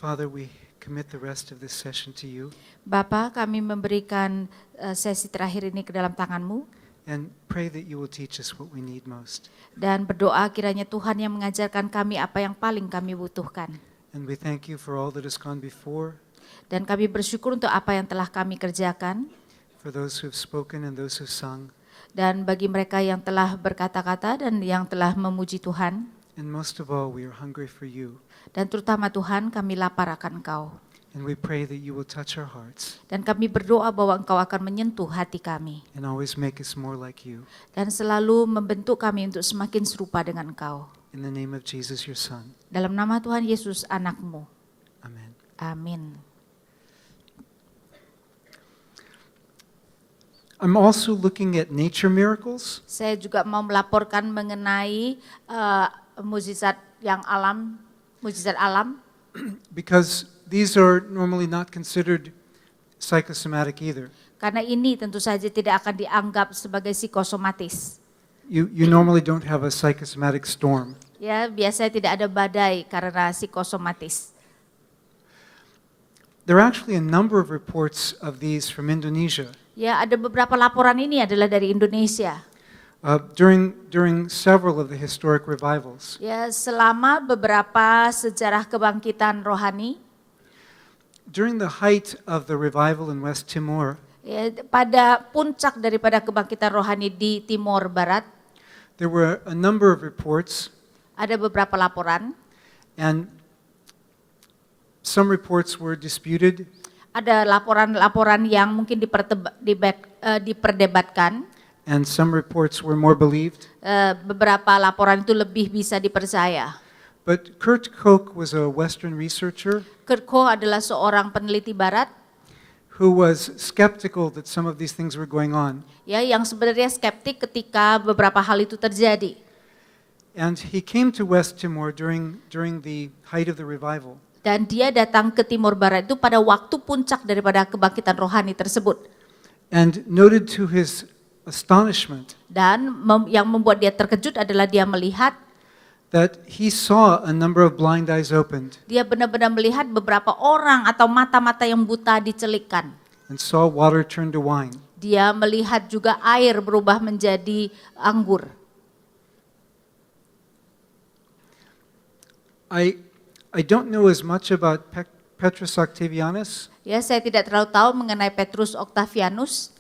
Father, we commit the rest of this session to you Bapa, kami memberikan sesi terakhir ini ke dalam tangan-Mu and pray that you will teach us what we need most. dan berdoa kiranya Tuhan yang mengajarkan kami apa yang paling kami butuhkan. And we thank you for all that has gone before, Dan kami bersyukur untuk apa yang telah kami kerjakan for those who have spoken and those who have sung, dan bagi mereka yang telah berkata-kata dan yang telah memuji Tuhan. and most of all, we are hungry for you. Dan terutama Tuhan, kami lapar akan Engkau. And we pray that you will touch our hearts Dan kami berdoa bahwa Engkau akan menyentuh hati kami and always make us more like you. dan selalu membentuk kami untuk semakin serupa dengan Engkau. In the name of Jesus, your Son. Dalam nama Tuhan Yesus, anak-Mu. Amen. Amin. I'm also looking at nature miracles. Saya juga mau melaporkan mengenai mukjizat alam, Because these are normally not considered psychosomatic either. karena ini tentu saja tidak akan dianggap sebagai psikosomatis. You normally don't have a psychosomatic storm. Ya, biasanya tidak ada badai karena psikosomatis. There are actually a number of reports of these from Indonesia. Ya, ada beberapa laporan ini adalah dari Indonesia. During several of the historic revivals. Ya, selama beberapa sejarah kebangkitan rohani, During the height of the revival in West Timor, ya, pada puncak daripada kebangkitan rohani di Timor Barat, there were a number of reports, ada beberapa laporan. and some reports were disputed, Ada laporan-laporan yang mungkin diperdebatkan. and some reports were more believed. Beberapa laporan itu lebih bisa dipercaya. But Kurt Koch was a Western researcher Kurt Koch adalah seorang peneliti Barat, who was skeptical that some of these things were going on. ya, yang sebenarnya skeptik ketika beberapa hal itu terjadi. And he came to West Timor during the height of the revival. Dan dia datang ke Timor Barat itu pada waktu puncak daripada kebangkitan rohani tersebut. And noted to his astonishment Dan yang membuat dia terkejut adalah dia melihat, that he saw a number of blind eyes opened dia benar-benar melihat beberapa orang atau mata-mata yang buta dicelikkan. and saw water turn to wine. Dia melihat juga air berubah menjadi anggur. I don't know as much about Petrus Octavianus, Ya, saya tidak terlalu tahu mengenai Petrus Octavianus.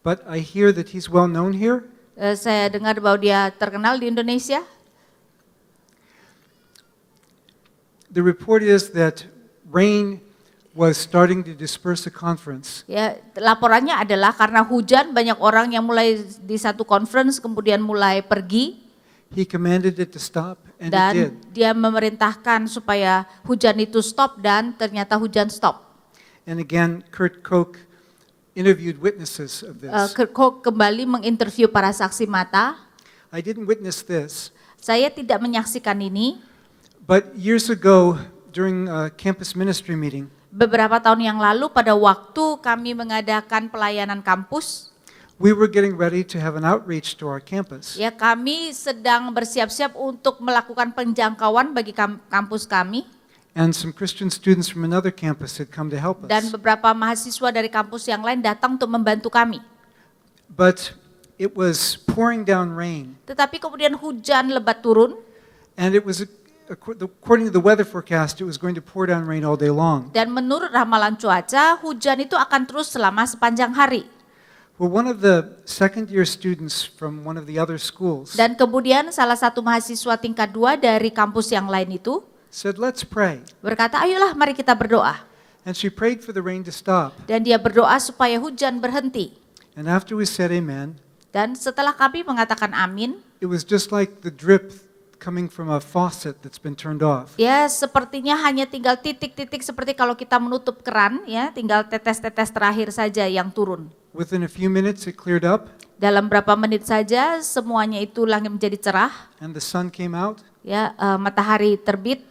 but I hear that he's well known here. Saya dengar bahwa dia terkenal di Indonesia. The report is that rain was starting to disperse the conference, Ya, laporannya adalah karena hujan banyak orang yang mulai di satu conference kemudian mulai pergi he commanded it to stop, and it did. dan dia memerintahkan supaya hujan itu stop dan ternyata hujan stop. And again, Kurt Koch interviewed witnesses of this. Kurt Koch kembali menginterview para saksi mata. I didn't witness this, Saya tidak menyaksikan ini. but years ago during a campus ministry meeting, Beberapa tahun yang lalu pada waktu kami mengadakan pelayanan kampus, we were getting ready to have an outreach to our campus. ya, kami sedang bersiap-siap untuk melakukan penjangkauan bagi kampus kami, And some Christian students from another campus had come to help dan us. beberapa mahasiswa dari kampus yang lain datang untuk membantu kami. But it was pouring down rain, Tetapi kemudian hujan lebat turun and it was, according to the weather forecast, it was going to pour down rain all day long. dan menurut ramalan cuaca, hujan itu akan terus selama sepanjang hari. Well, one of the second-year students from one of the other schools Dan kemudian salah satu mahasiswa tingkat 2 dari kampus yang lain itu said, "Let's pray." berkata, ayolah mari kita berdoa. And she prayed for the rain to stop. Dan dia berdoa supaya hujan berhenti. And after we said amen, Dan setelah kami mengatakan amin, it was just like the drip coming from a faucet that's been turned off. ya sepertinya hanya tinggal titik-titik seperti kalau kita menutup keran, ya tinggal tetes-tetes terakhir saja yang turun. Within a few minutes, it cleared up, Dalam berapa menit saja semuanya itu langit menjadi cerah, and the sun came out, ya matahari terbit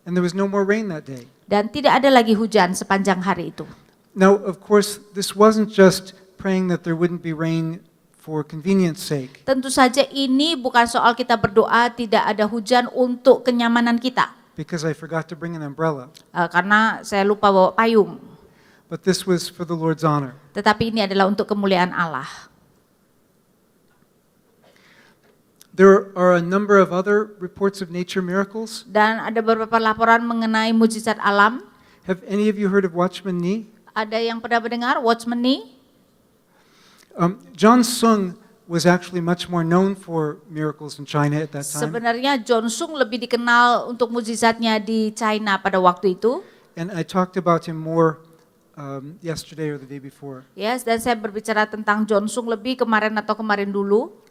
and there was no more rain that day. dan tidak ada lagi hujan sepanjang hari itu. Now, of course, this wasn't just praying that there wouldn't be rain for convenience sake. Tentu saja ini bukan soal kita berdoa tidak ada hujan untuk kenyamanan kita. because I forgot to bring an umbrella. karena saya lupa bawa payung. But this was for the Lord's honor. Tetapi ini adalah untuk kemuliaan Allah. There are a number of other reports of nature miracles. Dan ada beberapa laporan mengenai mujizat alam. Have any of you heard of Watchman Nee? Ada yang pernah mendengar Watchman Nee? John Sung was actually much more known for miracles in China at that time. Sebenarnya John Sung lebih dikenal untuk mujizatnya di China pada waktu itu. And I talked about him more yesterday or the day before. Yes, dan saya berbicara tentang John Sung lebih kemarin atau kemarin dulu.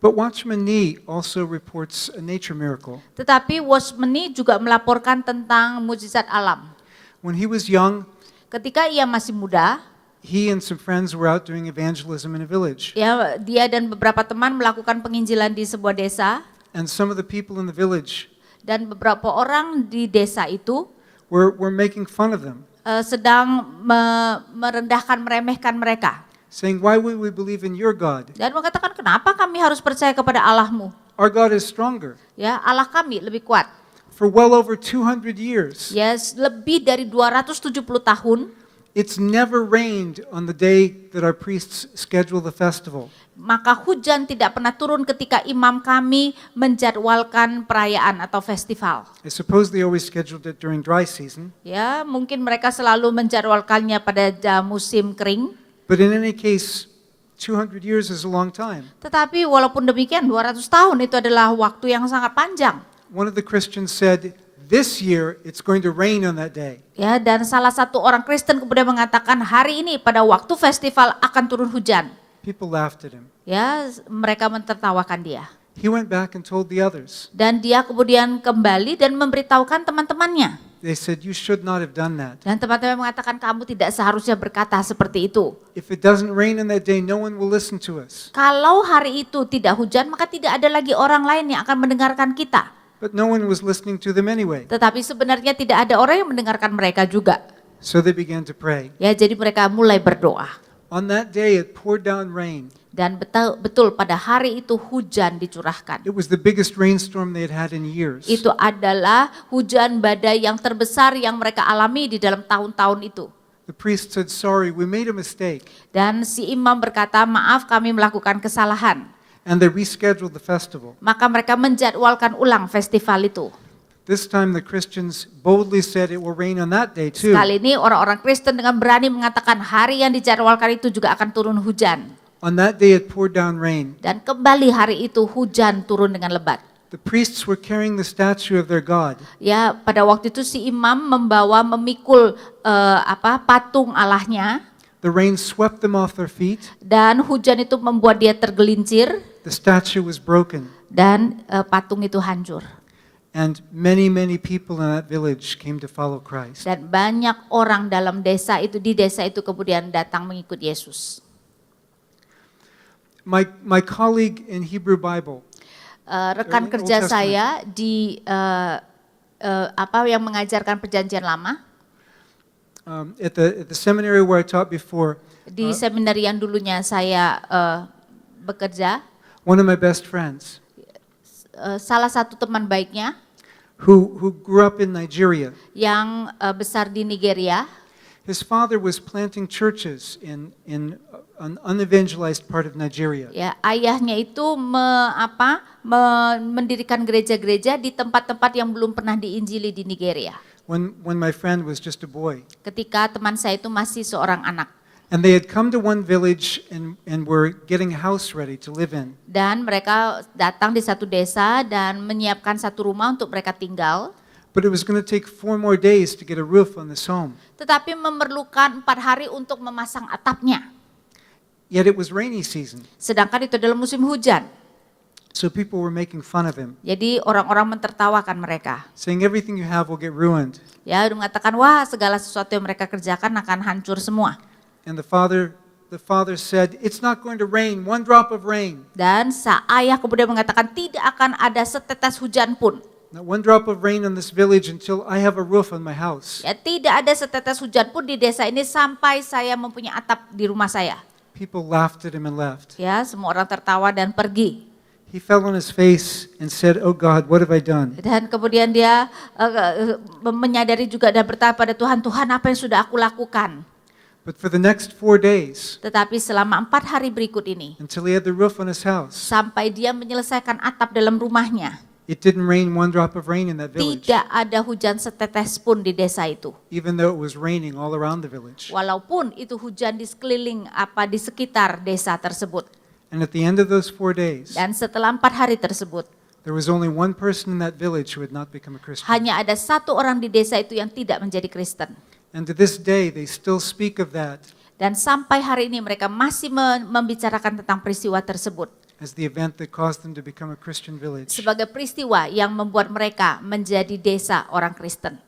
But Watchman Nee also reports a nature miracle. Tetapi Watchman Nee juga melaporkan tentang mujizat alam. When he was young, Ketika ia masih muda, he and some friends were out doing evangelism in a village. ya dia dan beberapa teman melakukan penginjilan di sebuah desa, And some of the people in the village dan beberapa orang di desa itu were making fun of them, sedang merendahkan, meremehkan mereka. saying, "Why would we believe in your God? Dan mengatakan, kenapa kami harus percaya kepada Allahmu? Our God is stronger." Ya, Allah kami lebih kuat. For well over 200 years, Yes, lebih dari 270 tahun, it's never rained on the day that our priests schedule the festival. maka hujan tidak pernah turun ketika imam kami menjadwalkan perayaan atau festival. I suppose they always scheduled it during dry season. Ya, mungkin mereka selalu menjadwalkannya pada musim kering. But in any case, 200 years is a long time. Tetapi walaupun demikian 200 tahun itu adalah waktu yang sangat panjang. One of the Christians said, "This year it's going to rain on that day." Ya, dan salah satu orang Kristen kemudian mengatakan hari ini pada waktu festival akan turun hujan. People laughed at him. Ya, mereka mentertawakan dia. He went back and told the others. Dan dia kemudian kembali dan memberitahukan teman-temannya. They said, "You should not have done that. Dan teman-teman mengatakan kamu tidak seharusnya berkata seperti itu. If it doesn't rain on that day, no one will listen to us." Kalau hari itu tidak hujan, maka tidak ada lagi orang lain yang akan mendengarkan kita. But no one was listening to them anyway. Tetapi sebenarnya tidak ada orang yang mendengarkan mereka juga. So they began to pray. Ya, jadi mereka mulai berdoa. On that day, it poured down rain. Dan betul pada hari itu hujan dicurahkan. It was the biggest rainstorm they had had in years. Itu adalah hujan badai yang terbesar yang mereka alami di dalam tahun-tahun itu. The priest said, "Sorry, we made a mistake." Dan si imam berkata, maaf kami melakukan kesalahan. And they rescheduled the festival. Maka mereka menjadwalkan ulang festival itu. This time the Christians boldly said it will rain on that day too. Kali ini orang-orang Kristen dengan berani mengatakan hari yang dijadwalkan itu juga akan turun hujan. On that day it poured down rain. Dan kembali hari itu hujan turun dengan lebat. The priests were carrying the statue of their God. Ya, pada waktu itu si imam memikul patung Allahnya, The rain swept them off their feet. dan hujan itu membuat dia tergelincir The statue was broken. dan patung itu hancur. And many, many people in that village came to follow Christ. Dan banyak orang dalam desa itu, di desa itu kemudian datang mengikut Yesus. My colleague in Hebrew Bible, Rekan Old kerja Testament. saya di yang mengajarkan perjanjian lama, at the seminary where I taught before, di seminari yang dulunya saya bekerja, one of my best friends salah satu teman baiknya who grew up in Nigeria, yang besar di Nigeria, his father was planting churches in an unevangelized part of Nigeria. ya ayahnya itu mendirikan gereja-gereja di tempat-tempat yang belum pernah diinjili di Nigeria. When my friend was just a boy. Ketika teman saya itu masih seorang anak. And they had come to one village and were getting a house ready to live in. Dan mereka datang di satu desa dan menyiapkan satu rumah untuk mereka tinggal. But it was going to take 4 more days to get a roof on this home. Tetapi memerlukan 4 hari untuk memasang atapnya. Yet it was rainy season. Sedangkan itu adalah musim hujan. So people were making fun of him, Jadi orang-orang mentertawakan mereka. saying everything you have will get ruined. Ya, mengatakan wah segala sesuatu yang mereka kerjakan akan hancur semua. And the father said, "It's not going to rain, 1 drop of rain. Dan ayah kemudian mengatakan tidak akan ada setetes hujan pun. Not 1 drop of rain on this village until I have a roof on my house." Ya, tidak ada setetes hujan pun di desa ini sampai saya mempunyai atap di rumah saya. People laughed at him and left. Ya, semua orang tertawa dan pergi. He fell on his face and said, "Oh God, what have I done?" Dan kemudian dia menyadari juga dan bertanya pada Tuhan, Tuhan apa yang sudah aku lakukan? But for the next 4 days, Tetapi selama 4 hari berikut ini, until he had the roof on his house, sampai dia menyelesaikan atap dalam rumahnya, it didn't rain one drop of rain in that village, tidak ada hujan setetes pun di desa itu. even though it was raining all around the village. Walaupun itu hujan di sekeliling di sekitar desa tersebut. And at the end of those 4 days, Dan setelah 4 hari tersebut, there was only one person in that village who had not become a Christian. hanya ada satu orang di desa itu yang tidak menjadi Kristen. And to this day, they still speak of that Dan sampai hari ini mereka masih membicarakan tentang peristiwa tersebut as the event that caused them to become a Christian village. sebagai peristiwa yang membuat mereka menjadi desa orang Kristen.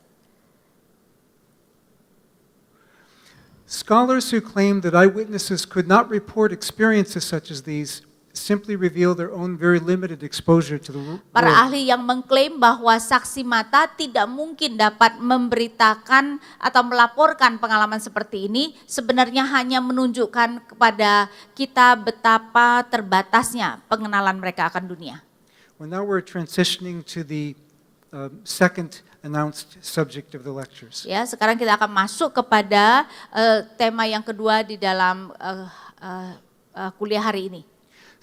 Scholars who claim that eyewitnesses could not report experiences such as these simply reveal their own very limited exposure to the Para world. ahli yang mengklaim bahwa saksi mata tidak mungkin dapat memberitakan atau melaporkan pengalaman seperti ini sebenarnya hanya menunjukkan kepada kita betapa terbatasnya pengenalan mereka akan dunia. Well, now we're transitioning to the second announced subject of the lectures. Ya, sekarang kita akan masuk kepada tema yang kedua di dalam kuliah hari ini.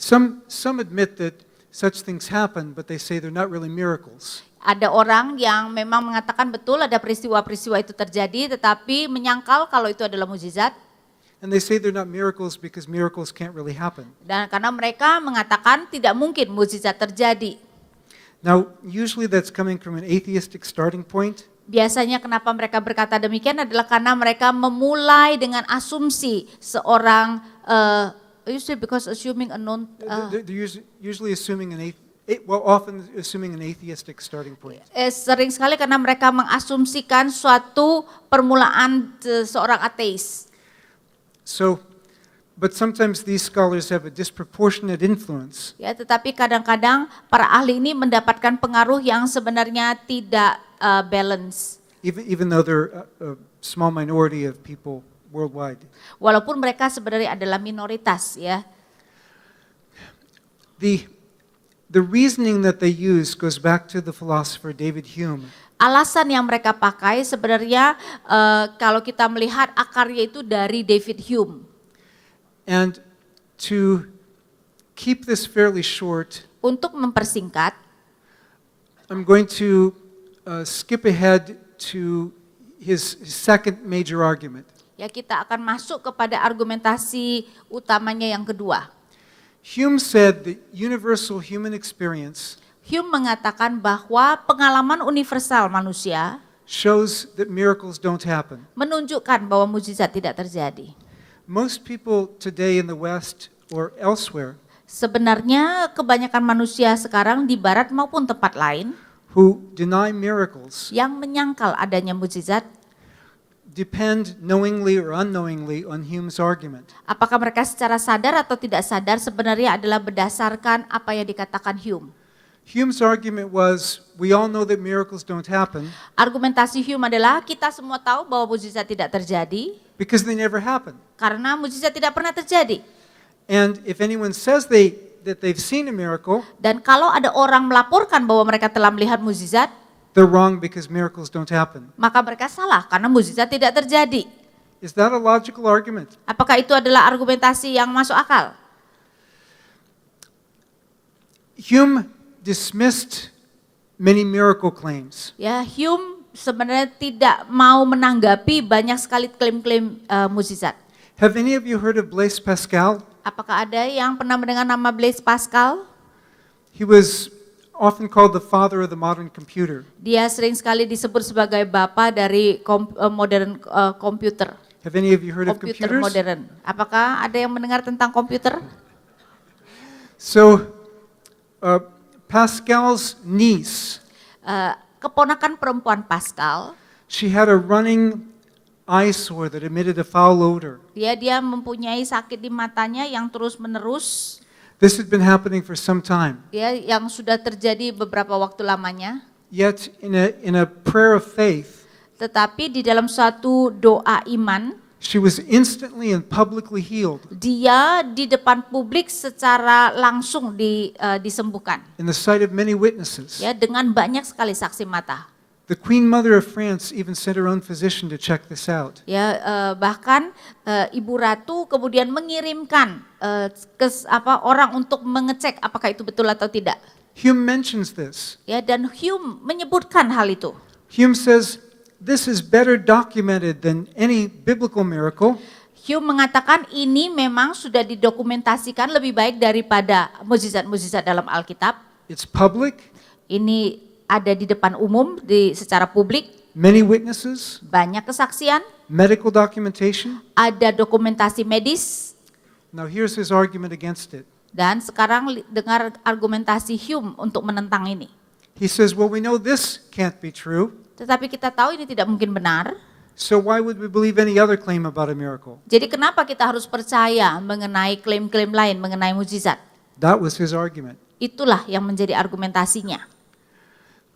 Some admit that such things happen, but they say they're not really miracles. Ada orang yang memang mengatakan betul ada peristiwa-peristiwa itu terjadi, tetapi menyangkal kalau itu adalah mukjizat. And they say they're not miracles because miracles can't really happen. Dan karena mereka mengatakan tidak mungkin mukjizat terjadi. Now, usually that's coming from an atheistic starting point. Biasanya kenapa mereka berkata demikian adalah karena mereka memulai dengan asumsi seorang, usually because assuming a non, They're usually assuming often assuming an atheistic starting point. sering sekali karena mereka mengasumsikan suatu permulaan seorang ateis. So, but sometimes these scholars have a disproportionate influence. Ya, tetapi kadang-kadang para ahli ini mendapatkan pengaruh yang sebenarnya tidak balance. Even though they're a small minority of people worldwide. Walaupun mereka sebenarnya adalah minoritas, ya. The reasoning that they use goes back to the philosopher David Hume. Alasan yang mereka pakai sebenarnya kalau kita melihat akarnya itu dari David Hume. And to keep this fairly short, Untuk mempersingkat, I'm going to skip ahead to his second major argument. ya kita akan masuk kepada argumentasi utamanya yang kedua. Hume said the universal human experience Hume mengatakan bahwa pengalaman universal manusia shows that miracles don't happen. menunjukkan bahwa mukjizat tidak terjadi. Most people today in the West or elsewhere Sebenarnya kebanyakan manusia sekarang di barat maupun tempat lain who deny miracles yang menyangkal adanya mukjizat, depend knowingly or unknowingly on Hume's argument. apakah mereka secara sadar atau tidak sadar sebenarnya adalah berdasarkan apa yang dikatakan Hume. Hume's argument was, we all know that miracles don't happen Argumentasi Hume adalah kita semua tahu bahwa mukjizat tidak terjadi because they never happen. karena mukjizat tidak pernah terjadi. And if anyone says that they've seen a miracle, Dan kalau ada orang melaporkan bahwa mereka telah melihat mukjizat, they're wrong because miracles don't happen. maka mereka salah karena mukjizat tidak terjadi. Is that a logical argument? Apakah itu adalah argumentasi yang masuk akal? Hume dismissed many miracle claims. Ya, Hume sebenarnya tidak mau menanggapi banyak sekali klaim-klaim mukjizat. Have any of you heard of Blaise Pascal? Apakah ada yang pernah mendengar nama Blaise Pascal? He was often called the father of the modern computer. Dia sering sekali disebut sebagai bapa dari modern komputer. Have any of you heard of Komputer computers? modern. Apakah ada yang mendengar tentang komputer? So, Pascal's niece, Keponakan perempuan Pascal, she had a running eyesore that emitted a foul odor. dia mempunyai sakit di matanya yang terus-menerus, This had been happening for some time. ya, yang sudah terjadi beberapa waktu lamanya. Yet, in a prayer of faith, Tetapi di dalam suatu doa iman, She was instantly and publicly healed Dia di depan publik secara langsung disembuhkan, in the sight of many witnesses. ya, dengan banyak sekali saksi mata. The Queen Mother of France even sent her own physician to check this out. Ya, bahkan Ibu Ratu kemudian mengirimkan orang untuk mengecek apakah itu betul atau tidak. Hume mentions this. Ya, dan Hume menyebutkan hal itu. Hume says, this is better documented than any biblical miracle. Hume mengatakan ini memang sudah didokumentasikan lebih baik daripada mukjizat-mukjizat dalam Alkitab. It's public, Ini ada di depan umum, secara publik, many witnesses, banyak kesaksian, medical documentation. ada dokumentasi medis. Now here's his argument against it. Dan sekarang dengar argumentasi Hume untuk menentang ini. He says, well, we know this can't be true, Tetapi kita tahu ini tidak mungkin benar. so why would we believe any other claim about a miracle? Jadi kenapa kita harus percaya mengenai klaim-klaim lain mengenai mukjizat? That was his argument. Itulah yang menjadi argumentasinya.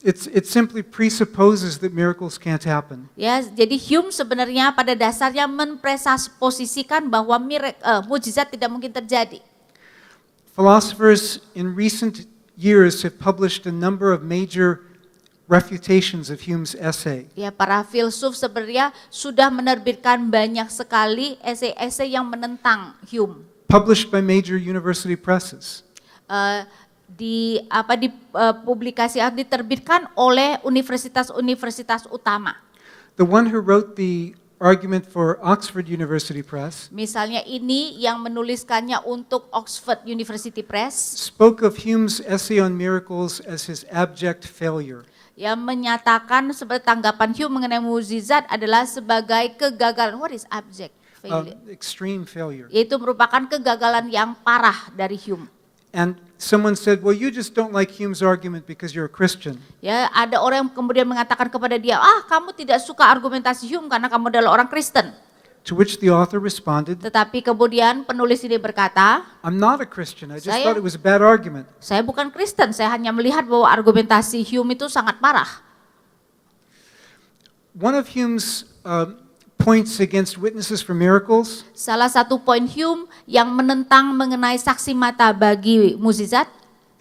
It simply presupposes that miracles can't happen. Ya, jadi Hume sebenarnya pada dasarnya mempresupposisikan bahwa mukjizat tidak mungkin terjadi. Philosophers in recent years have published a number of major refutations of Hume's essay. Ya, para filsuf sebenarnya sudah menerbitkan banyak sekali esai-esai yang menentang Hume. Published by major university presses. Diterbitkan oleh universitas-universitas utama. The one who wrote the argument for Oxford University Press Misalnya ini yang menuliskannya untuk Oxford University Press, spoke of Hume's essay on miracles as his abject failure. yang menyatakan sebagai tanggapan Hume mengenai mukjizat adalah sebagai kegagalan. What is abject failure? Extreme failure. Yaitu merupakan kegagalan yang parah dari Hume. And someone said, well, you just don't like Hume's argument because you're a Christian. Ya, ada orang yang kemudian mengatakan kepada dia, kamu tidak suka argumentasi Hume karena kamu adalah orang Kristen. To which the author responded, Tetapi kemudian penulis ini berkata, I'm not a Christian, I just Saya- thought it was a bad argument. saya bukan Kristen, saya hanya melihat bahwa argumentasi Hume itu sangat parah. One of Hume's points against witnesses for miracles Salah satu poin Hume yang menentang mengenai saksi mata bagi mukjizat,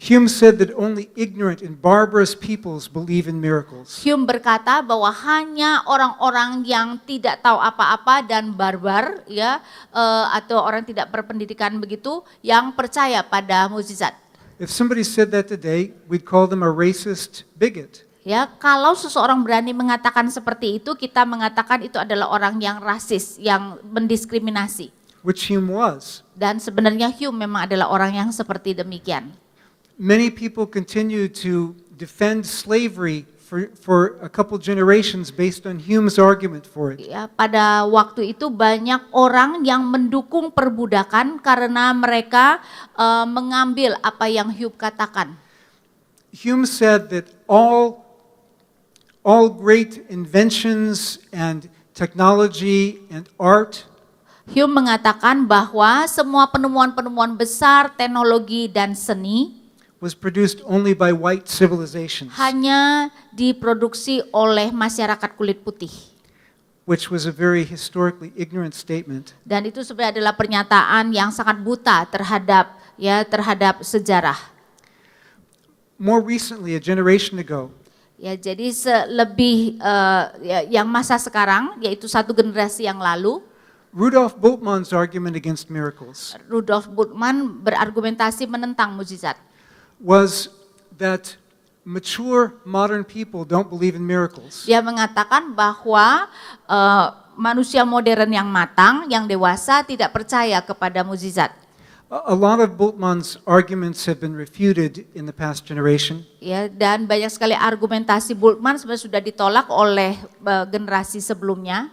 Hume said that only ignorant and barbarous peoples believe in miracles. Hume berkata bahwa hanya orang-orang yang tidak tahu apa-apa dan barbar, ya, atau orang tidak berpendidikan begitu, yang percaya pada mukjizat. If somebody said that today, we'd call them a racist bigot. Ya, kalau seseorang berani mengatakan seperti itu, kita mengatakan itu adalah orang yang rasis, yang mendiskriminasi. Which Hume was. Dan sebenarnya Hume memang adalah orang yang seperti demikian. Many people continue to defend slavery for a couple generations based on Hume's argument for it. Ya, pada waktu itu banyak orang yang mendukung perbudakan karena mereka mengambil apa yang Hume katakan. Hume said that all great inventions and technology and art Hume mengatakan bahwa semua penemuan-penemuan besar, teknologi dan seni was produced only by white civilizations, hanya diproduksi oleh masyarakat kulit putih. which was a very historically ignorant statement. Dan itu sebenarnya adalah pernyataan yang sangat buta terhadap sejarah. More recently, a generation ago, Ya, jadi yang masa sekarang, yaitu satu generasi yang lalu, Rudolf Bultmann's argument against miracles Rudolf Bultmann berargumentasi menentang mukjizat. was that mature modern people don't believe in miracles. Dia mengatakan bahwa manusia modern yang matang, yang dewasa tidak percaya kepada mukjizat. A lot of Bultmann's arguments have been refuted in the past generation. Ya, dan banyak sekali argumentasi Bultmann sebenarnya sudah ditolak oleh generasi sebelumnya.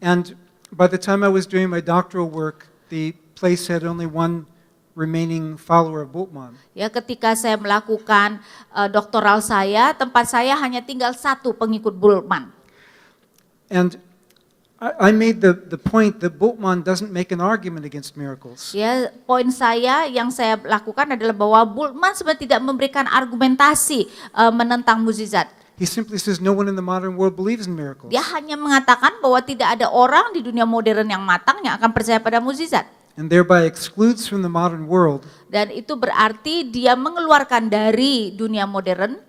And by the time I was doing my doctoral work, the place had only one remaining follower of Bultmann. Ya, ketika saya melakukan doktoral saya, tempat saya hanya tinggal satu pengikut Bultmann. And I made the point that Bultmann doesn't make an argument against miracles. Ya, poin saya yang saya lakukan adalah bahwa Bultmann sebenarnya tidak memberikan argumentasi menentang mukjizat. He simply says no one in the modern world believes in miracles. Dia hanya mengatakan bahwa tidak ada orang di dunia modern yang matang yang akan percaya pada mukjizat. And thereby excludes from the modern world Dan itu berarti dia mengeluarkan dari dunia modern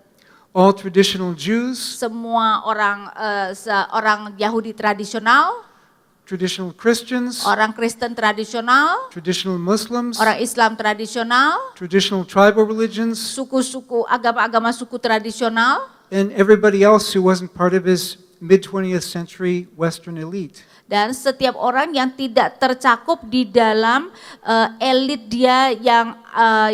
all traditional Jews, semua orang Yahudi tradisional, traditional Christians, orang Kristen tradisional, traditional Muslims, orang Islam tradisional, traditional tribal religions, suku-suku agama-agama suku tradisional, and everybody else who wasn't part of his mid-20th century Western elite. dan setiap orang yang tidak tercakup di dalam elit dia yang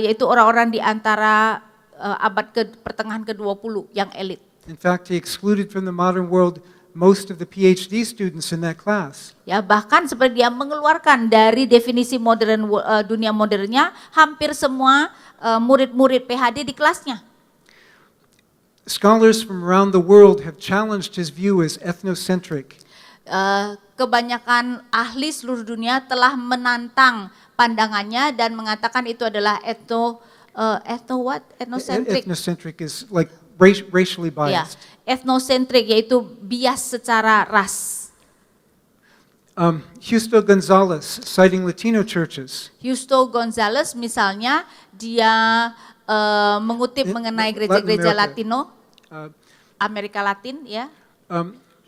yaitu orang-orang di antara abad pertengahan ke-20 yang elit. In fact, he excluded from the modern world most of the PhD students in that class. Ya, bahkan seperti dia mengeluarkan dari definisi modern dunia modernnya hampir semua murid-murid PhD di kelasnya. Scholars from around the world have challenged his view as ethnocentric. Kebanyakan ahli seluruh dunia telah menantang pandangannya dan mengatakan itu adalah ethnocentric. Ethnocentric is like racially Ya, biased. ethnocentric yaitu bias secara ras. Justo Gonzalez, citing Latino churches. Justo Gonzalez misalnya dia mengutip mengenai Latin gereja-gereja America. Latino, uh, Amerika Latin ya.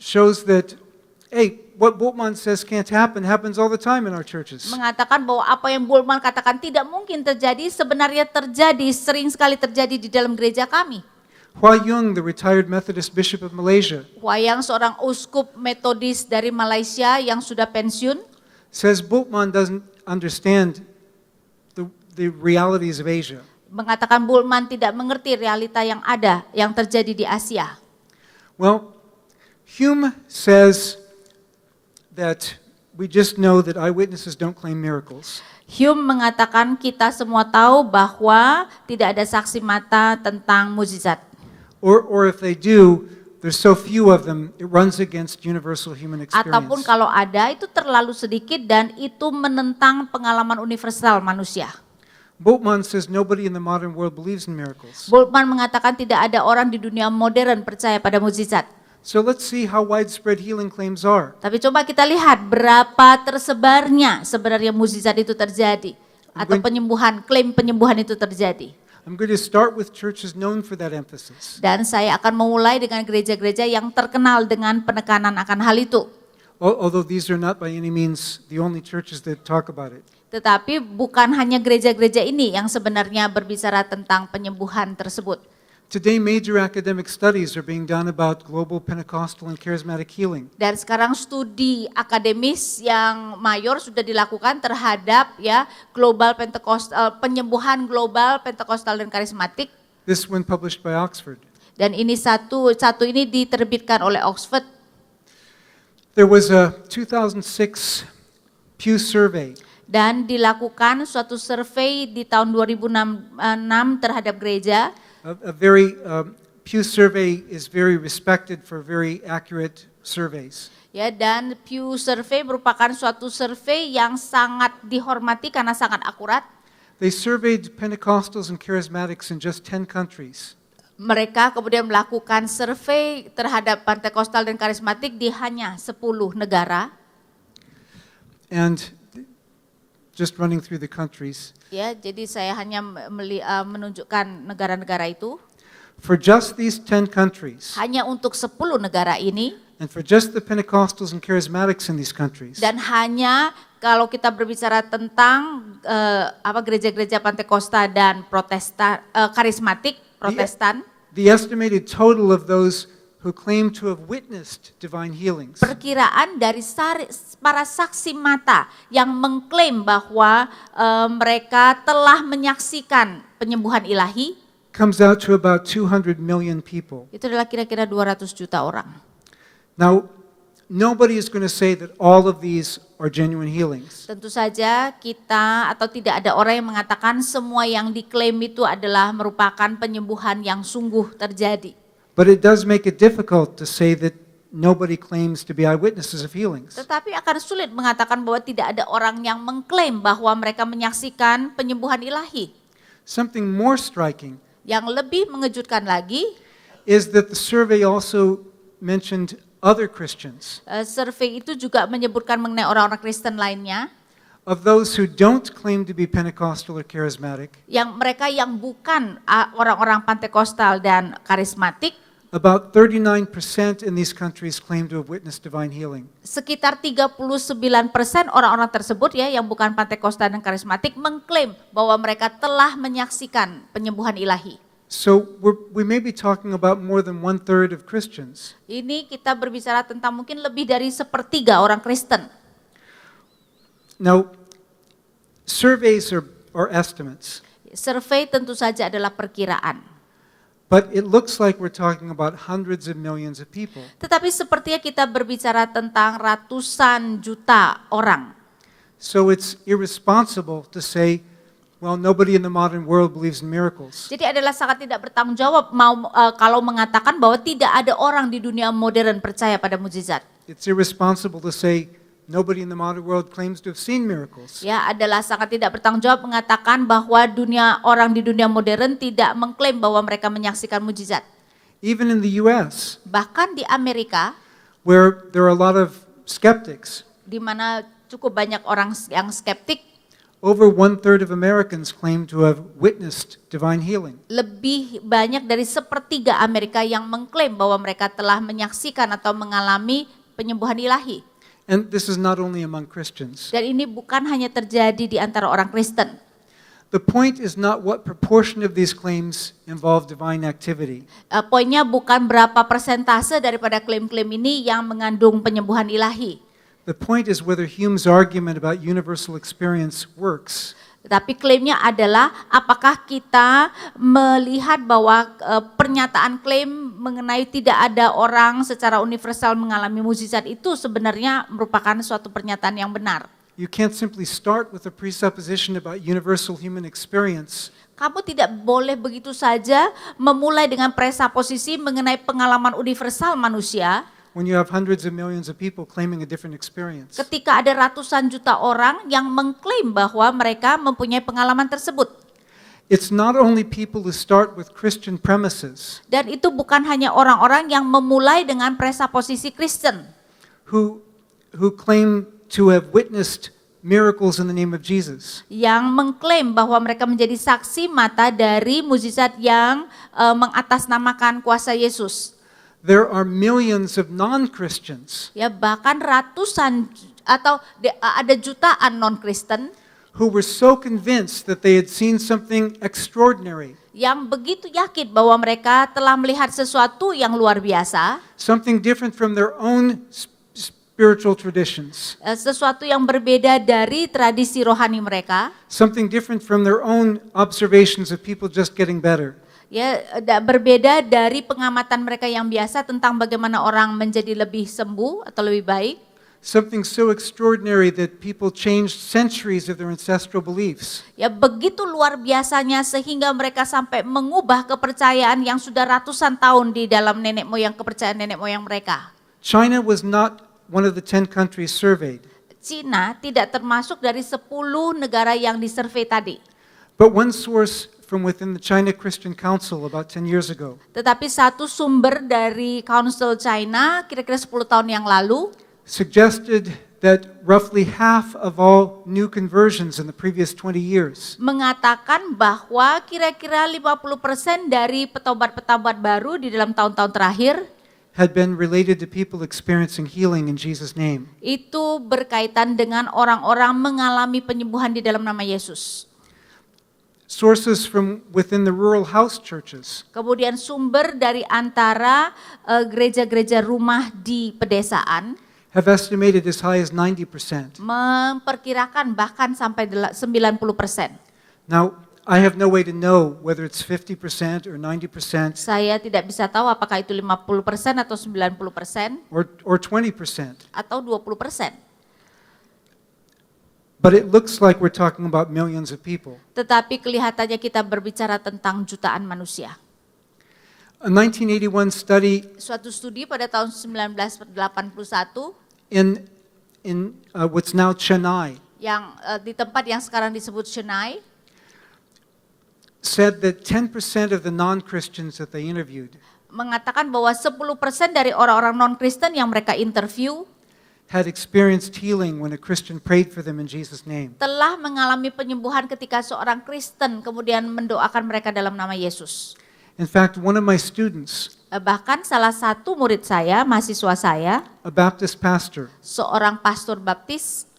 Shows that, hey, what Bultmann says can't happen happens all the time in our churches. Mengatakan bahwa apa yang Bultmann katakan tidak mungkin terjadi, sebenarnya terjadi, sering sekali terjadi di dalam gereja kami. Hua Yung, the retired Methodist bishop of Malaysia, Wayang seorang uskup metodis dari Malaysia yang sudah pensiun, says Bultmann doesn't understand the realities of Asia. mengatakan Bultmann tidak mengerti realita yang ada, yang terjadi di Asia. Well, Hume says that we just know that eyewitnesses don't claim miracles. Hume mengatakan kita semua tahu bahwa tidak ada saksi mata tentang mukjizat. Or if they do, there's so few of them, it runs against universal human Ataupun experience. kalau ada itu terlalu sedikit dan itu menentang pengalaman universal manusia. Bultmann says nobody in the modern world believes in miracles. Bultmann mengatakan tidak ada orang di dunia modern percaya pada mukjizat. So let's see how widespread healing claims are. Tapi coba kita lihat berapa tersebarnya sebenarnya mukjizat itu terjadi atau penyembuhan, klaim penyembuhan itu terjadi. I'm going to start with churches known for that emphasis. Dan saya akan memulai dengan gereja-gereja yang terkenal dengan penekanan akan hal itu. Although these are not by any means the only churches that talk about it. Tetapi bukan hanya gereja-gereja ini yang sebenarnya berbicara tentang penyembuhan tersebut. Today, major academic studies are being done about global Pentecostal and charismatic healing. Dan sekarang studi akademis yang mayor sudah dilakukan terhadap ya global Pentekostal, penyembuhan global Pentekostal dan karismatik. This one published by Oxford. Dan ini satu ini diterbitkan oleh Oxford. There was a 2006 Pew survey. Dan dilakukan suatu survei di tahun 2006 terhadap gereja. Pew survey is very respected for very accurate surveys. Ya, dan Pew Survey merupakan suatu survei yang sangat dihormati karena sangat akurat. They surveyed Pentecostals and charismatics in just 10 countries. Mereka kemudian melakukan survei terhadap Pentekostal dan karismatik di hanya 10 negara. And just running through the countries. Ya, jadi saya hanya menunjukkan negara-negara itu. For just these 10 countries, Hanya untuk 10 negara ini, and for just the Pentecostals and charismatics in these countries, dan hanya kalau kita berbicara tentang gereja-gereja Pentakosta dan Protestan, karismatik, Protestan, the estimated total of those who claim to have witnessed divine healings perkiraan dari para saksi mata yang mengklaim bahwa mereka telah menyaksikan penyembuhan ilahi, comes out to about 200 million people. itu adalah kira-kira 200 juta orang. Now, nobody is going to say that all of these are genuine healings. Tentu saja kita atau tidak ada orang yang mengatakan semua yang diklaim itu adalah merupakan penyembuhan yang sungguh terjadi. But it does make it difficult to say that nobody claims to be eyewitnesses of healings. Tetapi akan sulit mengatakan bahwa tidak ada orang yang mengklaim bahwa mereka menyaksikan penyembuhan ilahi. Something more striking Yang lebih mengejutkan lagi is that the survey also mentioned other Christians, Survei itu juga menyebutkan mengenai orang-orang Kristen lainnya, of those who don't claim to be Pentecostal or charismatic. mereka yang bukan orang-orang Pantekostal dan karismatik. About 39% in these countries claim to have witnessed divine healing. Sekitar 39% orang-orang tersebut ya yang bukan Pantekostal dan karismatik mengklaim bahwa mereka telah menyaksikan penyembuhan ilahi. So we may be talking about more than 1/3 of Christians. Ini kita berbicara tentang mungkin lebih dari 1/3 orang Kristen. Now, surveys are estimates, Survei tentu saja adalah perkiraan. but it looks like we're talking about hundreds of millions of people. Tetapi sepertinya kita berbicara tentang ratusan juta orang. So it's irresponsible to say, well, nobody in the modern world believes in miracles. Jadi adalah sangat tidak bertanggung jawab kalau mengatakan bahwa tidak ada orang di dunia modern percaya pada mukjizat. It's irresponsible to say, nobody in the modern world claims to have seen miracles. Ya, adalah sangat tidak bertanggung jawab mengatakan bahwa orang di dunia modern tidak mengklaim bahwa mereka menyaksikan mukjizat. Even in the US, Bahkan di Amerika, where there are a lot of skeptics, di mana cukup banyak orang yang skeptik, over 1/3 of Americans claim to have witnessed divine healing. lebih banyak dari 1/3 Amerika yang mengklaim bahwa mereka telah menyaksikan atau mengalami penyembuhan ilahi. And this is not only among Christians. Dan ini bukan hanya terjadi di antara orang Kristen. The point is not what proportion of these claims involve divine activity. Poinnya bukan berapa persentase daripada klaim-klaim ini yang mengandung penyembuhan ilahi. The point is whether Hume's argument about universal experience works. Tetapi klaimnya adalah apakah kita melihat bahwa pernyataan klaim mengenai tidak ada orang secara universal mengalami mukjizat itu sebenarnya merupakan suatu pernyataan yang benar. You can't simply start with a presupposition about universal human experience Kamu tidak boleh begitu saja memulai dengan presuposisi mengenai pengalaman universal manusia when you have hundreds of millions of people claiming a different experience. ketika ada ratusan juta orang yang mengklaim bahwa mereka mempunyai pengalaman tersebut. It's not only people who start with Christian premises Dan itu bukan hanya orang-orang yang memulai dengan presuposisi Kristen who claim to have witnessed miracles in the name of Jesus. yang mengklaim bahwa mereka menjadi saksi mata dari mukjizat yang mengatasnamakan kuasa Yesus. There are millions of non-Christians Ya, bahkan ratusan atau ada jutaan non-Kristen who were so convinced that they had seen something extraordinary, yang begitu yakin bahwa mereka telah melihat sesuatu yang luar biasa, something different from their own spiritual traditions, sesuatu yang berbeda dari tradisi rohani mereka, something different from their own observations of people just getting better. ya berbeda dari pengamatan mereka yang biasa tentang bagaimana orang menjadi lebih sembuh atau lebih baik. Something so extraordinary that people changed centuries of their ancestral beliefs. Ya begitu luar biasanya sehingga mereka sampai mengubah kepercayaan yang sudah ratusan tahun di dalam kepercayaan nenek moyang mereka. China was not one of the 10 countries surveyed, Cina tidak termasuk dari 10 negara yang disurvei tadi. but one source from within the China Christian Council about 10 years ago Tetapi satu sumber dari Council China kira-kira 10 tahun yang lalu suggested that roughly half of all new conversions in the previous 20 years mengatakan bahwa kira-kira 50% dari petobat-petobat baru di dalam tahun-tahun terakhir had been related to people experiencing healing in Jesus' name. itu berkaitan dengan orang-orang mengalami penyembuhan di dalam nama Yesus. Sources from within the rural house churches Kemudian sumber dari antara gereja-gereja rumah di pedesaan have estimated as high as 90%. memperkirakan bahkan sampai 90%. Now, I have no way to know whether it's 50% or 90% Saya tidak bisa tahu apakah itu 50% atau 90% or 20%, atau 20%. but it looks like we're talking about millions of people. Tetapi kelihatannya kita berbicara tentang jutaan manusia. A 1981 study Suatu studi pada tahun 1981 in what's now Chennai yang di tempat yang sekarang disebut Chennai said that 10% of the non-Christians that they interviewed mengatakan bahwa 10% dari orang-orang non-Kristen yang mereka interview had experienced healing when a Christian prayed for them in Jesus' name. telah mengalami penyembuhan ketika seorang Kristen kemudian mendoakan mereka dalam nama Yesus. In fact, one of my students, Bahkan salah satu murid saya, mahasiswa saya, a Baptist pastor, seorang pastor baptis,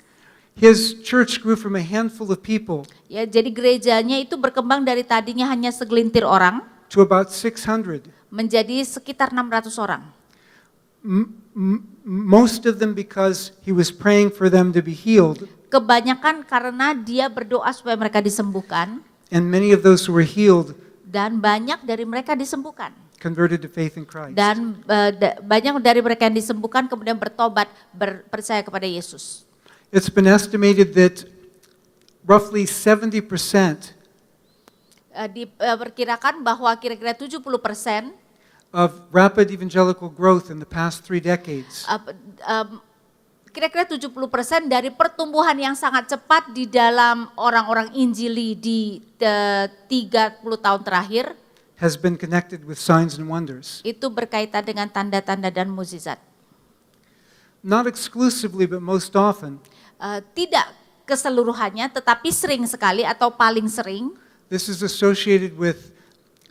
his church grew from a handful of people ya jadi gerejanya itu berkembang dari tadinya hanya segelintir orang to about 600. menjadi sekitar 600 orang. Most of them because he was praying for them to be healed, Kebanyakan karena dia berdoa supaya mereka disembuhkan and many of those who were healed dan banyak dari mereka disembuhkan. converted to faith in Christ. Dan banyak dari mereka yang disembuhkan kemudian bertobat, percaya kepada Yesus. It's been estimated that roughly 70% Diperkirakan bahwa kira-kira 70% of rapid evangelical growth in the past 3 decades kira-kira 70% dari pertumbuhan yang sangat cepat di dalam orang-orang Injili di 30 tahun terakhir has been connected with signs and wonders. itu berkaitan dengan tanda-tanda dan mukjizat. Not exclusively, but most often, Tidak keseluruhannya, tetapi sering sekali atau paling sering this is associated with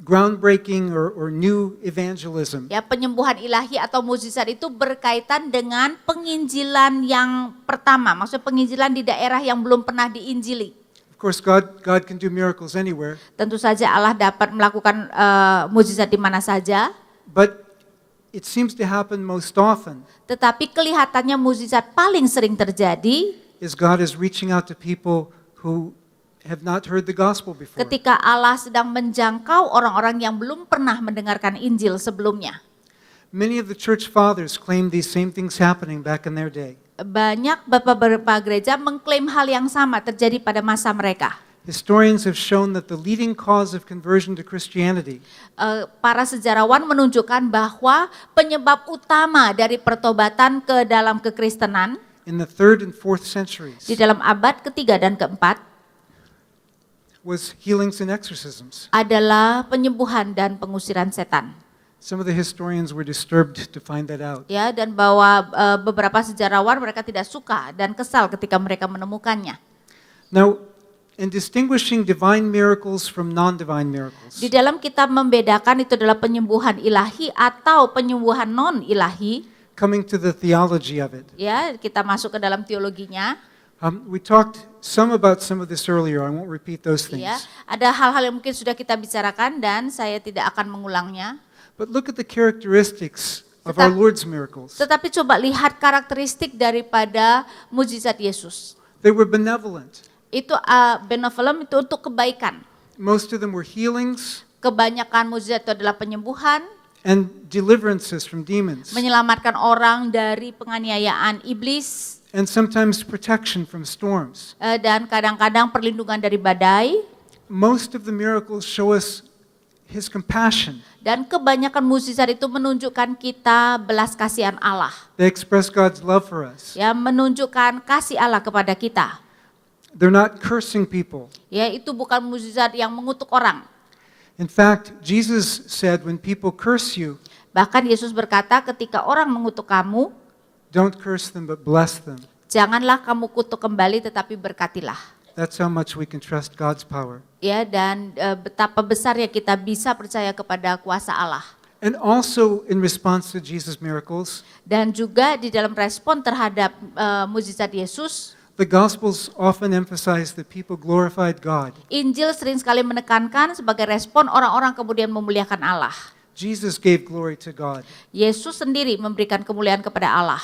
groundbreaking or new evangelism. ya penyembuhan ilahi atau mukjizat itu berkaitan dengan penginjilan yang pertama, maksudnya penginjilan di daerah yang belum pernah diinjili. Of course, God can do miracles anywhere, Tentu saja Allah dapat melakukan mukjizat di mana saja, but it seems to happen most often tetapi kelihatannya mukjizat paling sering terjadi is God is reaching out to people who have not heard the gospel before. ketika Allah sedang menjangkau orang-orang yang belum pernah mendengarkan Injil sebelumnya. Many of the church fathers claim these same things happening back in their day. Banyak bapak-bapak gereja mengklaim hal yang sama terjadi pada masa mereka. Historians have shown that the leading cause of conversion to Christianity Para sejarawan menunjukkan bahwa penyebab utama dari pertobatan ke dalam kekristenan in the 3rd and 4th centuries di dalam abad ketiga dan keempat was healings and exorcisms. adalah penyembuhan dan pengusiran setan. Some of the historians were disturbed to find that out. Ya, dan bahwa beberapa sejarawan mereka tidak suka dan kesal ketika mereka menemukannya. Now, in distinguishing divine miracles from non-divine miracles, Di dalam kita membedakan itu adalah penyembuhan ilahi atau penyembuhan non ilahi, coming to the theology of it, ya, kita masuk ke dalam teologinya. we talked some about some of this earlier. I won't repeat those things. Ya, ada hal-hal yang mungkin sudah kita bicarakan dan saya tidak akan mengulangnya. But look at the characteristics of our Lord's miracles. Tetapi coba lihat karakteristik daripada mukjizat Yesus. They were benevolent. Itu benevolent, itu untuk kebaikan. Most of them were healings Kebanyakan mukjizat itu adalah penyembuhan, and deliverances from demons, menyelamatkan orang dari penganiayaan iblis, and sometimes protection from storms. dan kadang-kadang perlindungan dari badai. Most of the miracles show us His compassion. Dan kebanyakan mukjizat itu menunjukkan kita belas kasihan Allah. They express God's love for us. Ya, menunjukkan kasih Allah kepada kita. They're not cursing people. Ya, itu bukan mukjizat yang mengutuk orang. In fact, Jesus said when people curse you, Bahkan Yesus berkata ketika orang mengutuk kamu, don't curse them but bless them. janganlah kamu kutuk kembali tetapi berkatilah. That's how much we can trust God's power. Ya, dan betapa besarnya kita bisa percaya kepada kuasa Allah. And also in response to Jesus' miracles, Dan juga di dalam respon terhadap mukjizat Yesus, the Gospels often emphasize that people glorified God. Injil sering sekali menekankan sebagai respon orang-orang kemudian memuliakan Allah. Jesus gave glory to God. Yesus sendiri memberikan kemuliaan kepada Allah.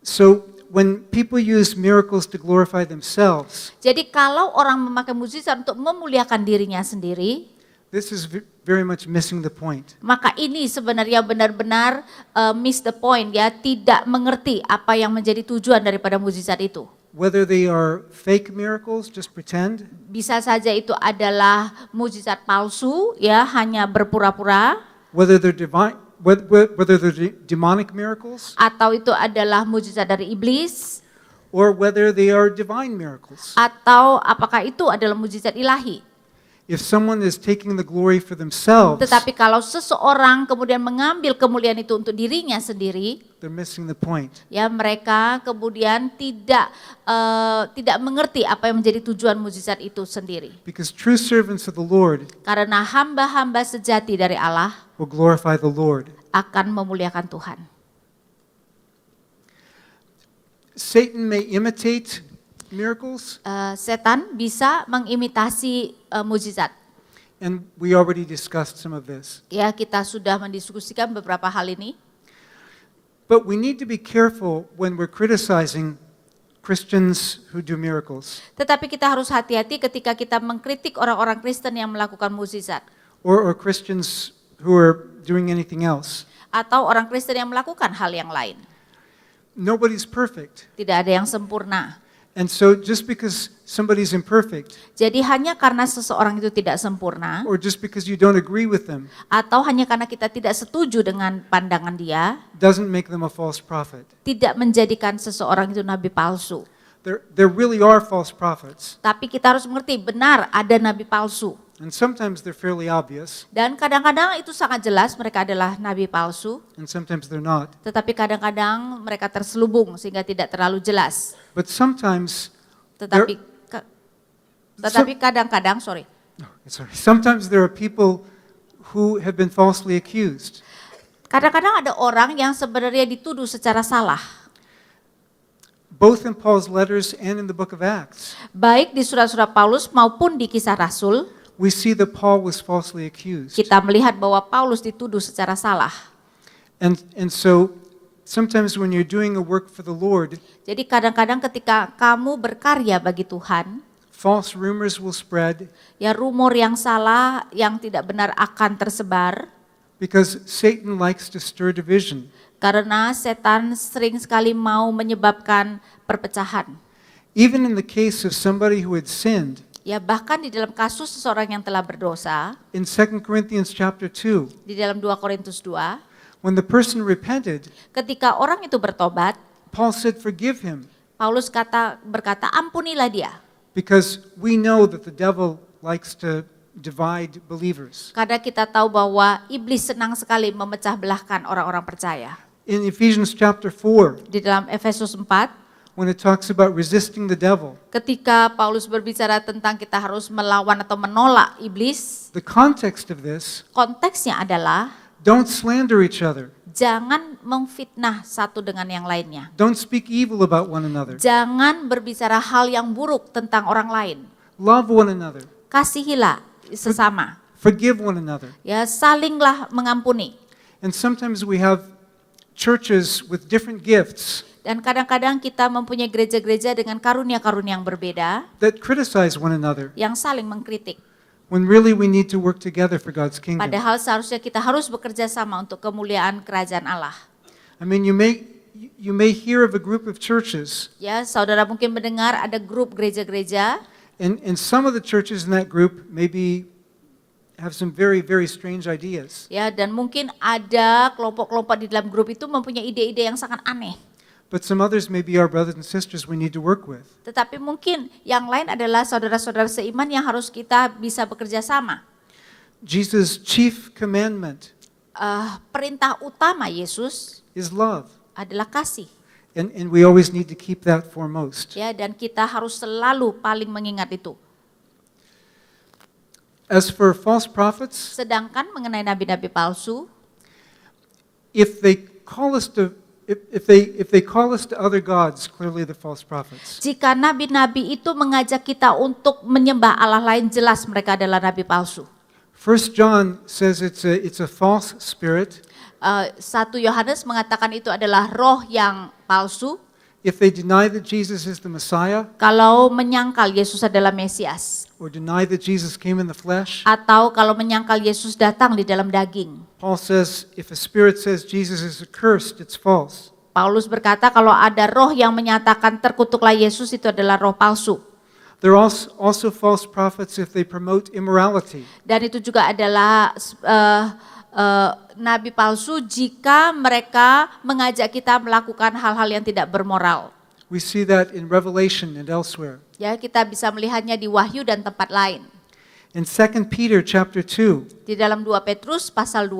So when people use miracles to glorify themselves, Jadi kalau orang memakai mukjizat untuk memuliakan dirinya sendiri, this is very much missing the point. maka ini sebenarnya benar-benar miss the point, ya, tidak mengerti apa yang menjadi tujuan daripada mukjizat itu. Whether they are fake miracles, just pretend, Bisa saja itu adalah mukjizat palsu, ya, hanya berpura-pura, whether they're divine, whether they're demonic miracles, atau itu adalah mukjizat dari iblis, or whether they are divine miracles. atau apakah itu adalah mukjizat ilahi. If someone is taking the glory for themselves, Tetapi kalau seseorang kemudian mengambil kemuliaan itu untuk dirinya sendiri, they're missing the point. ya mereka kemudian tidak mengerti apa yang menjadi tujuan mukjizat itu sendiri. Because true servants of the Lord Karena hamba-hamba sejati dari Allah will glorify the Lord. akan memuliakan Tuhan. Satan may imitate miracles, Setan bisa mengimitasi mukjizat. and we already discussed some of this. Ya, kita sudah mendiskusikan beberapa hal ini. But we need to be careful when we're criticizing Christians who do miracles, Tetapi kita harus hati-hati ketika kita mengkritik orang-orang Kristen yang melakukan mukjizat or Christians who are doing anything else. atau orang Kristen yang melakukan hal yang lain. Nobody's perfect. Tidak ada yang sempurna. And so just because somebody's imperfect, Jadi hanya karena seseorang itu tidak sempurna or just because you don't agree with them, atau hanya karena kita tidak setuju dengan pandangan dia, doesn't make them a false prophet. tidak menjadikan seseorang itu nabi palsu. There really are false prophets, Tapi kita harus mengerti benar ada nabi palsu. and sometimes they're fairly obvious, Dan kadang-kadang itu sangat jelas mereka adalah nabi palsu, and sometimes they're not. tetapi kadang-kadang mereka terselubung sehingga tidak terlalu jelas. But sometimes, Tetapi kadang-kadang, sometimes there are people who have been falsely accused. kadang-kadang ada orang yang sebenarnya dituduh secara salah. Both in Paul's letters and in the book of Acts, Baik di surat-surat Paulus maupun di Kisah Rasul, we see that Paul was falsely accused. kita melihat bahwa Paulus dituduh secara salah. And so sometimes when you're doing a work for the Lord, Jadi kadang-kadang ketika kamu berkarya bagi Tuhan, false rumors will spread ya rumor yang salah, yang tidak benar akan tersebar, because Satan likes to stir division. karena setan sering sekali mau menyebabkan perpecahan. Even in the case of somebody who had sinned, Ya bahkan di dalam kasus seseorang yang telah berdosa, in 2 Corinthians chapter 2, di dalam 2 Korintus 2, when the person repented, ketika orang itu bertobat, Paul said, "Forgive him," Paulus berkata, ampunilah dia. because we know that the devil likes to divide believers. Karena kita tahu bahwa iblis senang sekali memecah belahkan orang-orang percaya. In Ephesians chapter 4, Di dalam Efesus 4, when it talks about resisting the devil, ketika Paulus berbicara tentang kita harus melawan atau menolak iblis, the context of this, konteksnya adalah don't slander each other. jangan memfitnah satu dengan yang lainnya. Don't speak evil about one another. Jangan berbicara hal yang buruk tentang orang lain. Love one another. Kasihilah sesama. Forgive one another. Ya, salinglah mengampuni. And sometimes we have churches with different gifts Dan kadang-kadang kita mempunyai gereja-gereja dengan karunia-karunia yang berbeda, that criticize one another, yang saling mengkritik. when really we need to work together for God's kingdom. Padahal seharusnya kita harus bekerja sama untuk kemuliaan kerajaan Allah. I mean, you may hear of a group of churches, Ya, saudara mungkin mendengar ada grup gereja-gereja, and some of the churches in that group maybe have some very, very strange ideas. ya, dan mungkin ada kelompok-kelompok di dalam grup itu mempunyai ide-ide yang sangat aneh. But some others may be our brothers and sisters we need to work with. Tetapi mungkin yang lain adalah saudara-saudara seiman yang harus kita bisa bekerja sama. Jesus' chief commandment Perintah utama Yesus is love, adalah kasih. and we always need to keep that foremost. Ya, dan kita harus selalu paling mengingat itu. As for false prophets, Sedangkan mengenai nabi-nabi palsu, if they call us to if they call us to other gods, clearly the false prophets. jika nabi-nabi itu mengajak kita untuk menyembah Allah lain, jelas mereka adalah nabi palsu. 1 John says it's a false spirit. 1 Yohanes mengatakan itu adalah roh yang palsu. If they deny that Jesus is the Messiah, Kalau menyangkal Yesus adalah Mesias, or deny that Jesus came in the flesh, atau kalau menyangkal Yesus datang di dalam daging. Paul says if a spirit says Jesus is accursed, it's false. Paulus berkata kalau ada roh yang menyatakan terkutuklah Yesus, itu adalah roh palsu. There are also false prophets if they promote immorality. Dan itu juga adalah nabi palsu jika mereka mengajak kita melakukan hal-hal yang tidak bermoral. We see that in Revelation and elsewhere. Ya, kita bisa melihatnya di Wahyu dan tempat lain. In 2 Peter chapter 2, Di dalam 2 Petrus pasal 2,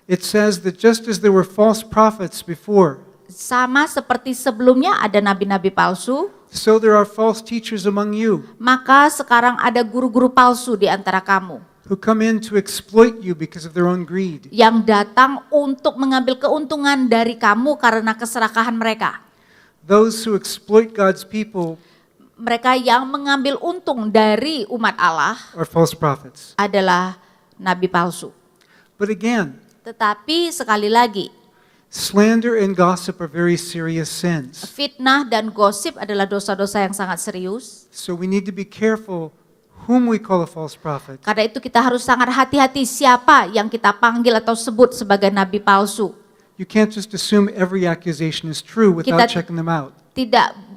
it says that just as there were false prophets before, sama seperti sebelumnya ada nabi-nabi palsu, so there are false teachers among you maka sekarang ada guru-guru palsu di antara kamu who come in to exploit you because of their own greed. yang datang untuk mengambil keuntungan dari kamu karena keserakahan mereka. Those who exploit God's people Mereka yang mengambil untung dari umat Allah are false prophets. adalah nabi palsu. But again, Tetapi sekali lagi, slander and gossip are very serious sins. fitnah dan gosip adalah dosa-dosa yang sangat serius. So we need to be careful whom we call a false prophet. Karena itu kita harus sangat hati-hati siapa yang kita panggil atau sebut sebagai nabi palsu. You can't just assume every accusation is true without Kita- checking them out.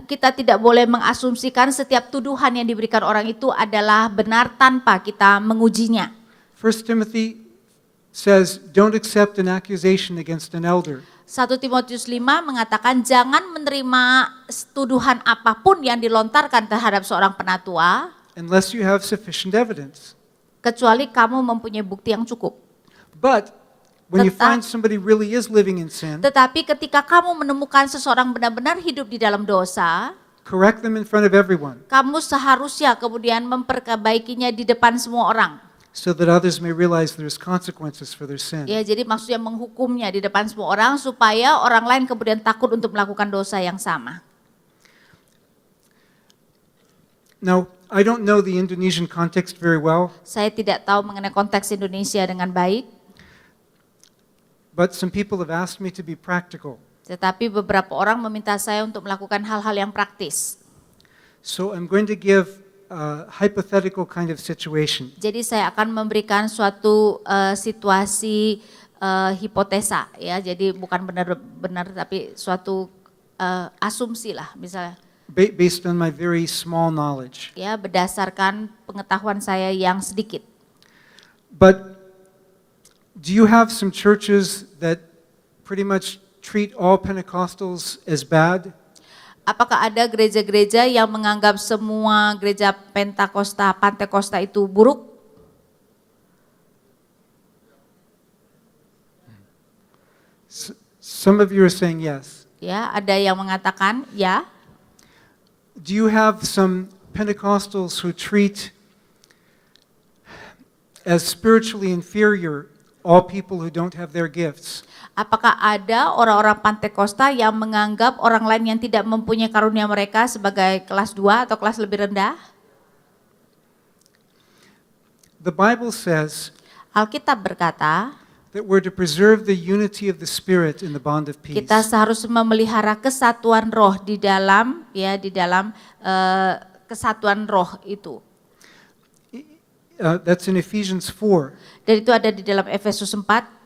Kita tidak boleh mengasumsikan setiap tuduhan yang diberikan orang itu adalah benar tanpa kita mengujinya. 1 Timothy says, don't accept an accusation against an elder 1 Timotius 5 mengatakan jangan menerima tuduhan apapun yang dilontarkan terhadap seorang penatua unless you have sufficient evidence. kecuali kamu mempunyai bukti yang cukup. But when you Tetap- find somebody really is living in sin, Tetapi ketika kamu menemukan seseorang benar-benar hidup di dalam dosa, correct them in front of everyone kamu seharusnya kemudian memperbaikinya di depan semua orang. so that others may realize there's consequences for their sin. Ya, jadi maksudnya menghukumnya di depan semua orang supaya orang lain kemudian takut untuk melakukan dosa yang sama. Now, I don't know the Indonesian context very well, Saya tidak tahu mengenai konteks Indonesia dengan baik, but some people have asked me to be practical. tetapi beberapa orang meminta saya untuk melakukan hal-hal yang praktis. So I'm going to give a hypothetical kind of situation. Jadi saya akan memberikan suatu situasi hipotesa, ya. Jadi bukan benar-benar tapi suatu asumsi lah, misalnya. Based on my very small knowledge. Ya, berdasarkan pengetahuan saya yang sedikit. But do you have some churches that pretty much treat all Pentecostals as bad? Apakah ada gereja-gereja yang menganggap semua gereja Pantekosta itu buruk? Some of you are saying yes. Ya, ada yang mengatakan ya. Do you have some Pentecostals who treat as spiritually inferior all people who don't have their gifts? Apakah ada orang-orang Pantekosta yang menganggap orang lain yang tidak mempunyai karunia mereka sebagai kelas 2 atau kelas lebih rendah? The Bible says Alkitab berkata, that we're to preserve the unity of the Spirit in the bond of peace. kita seharusnya memelihara kesatuan roh di dalam kesatuan roh itu. That's in Ephesians 4. Dan itu ada di dalam Efesus 4.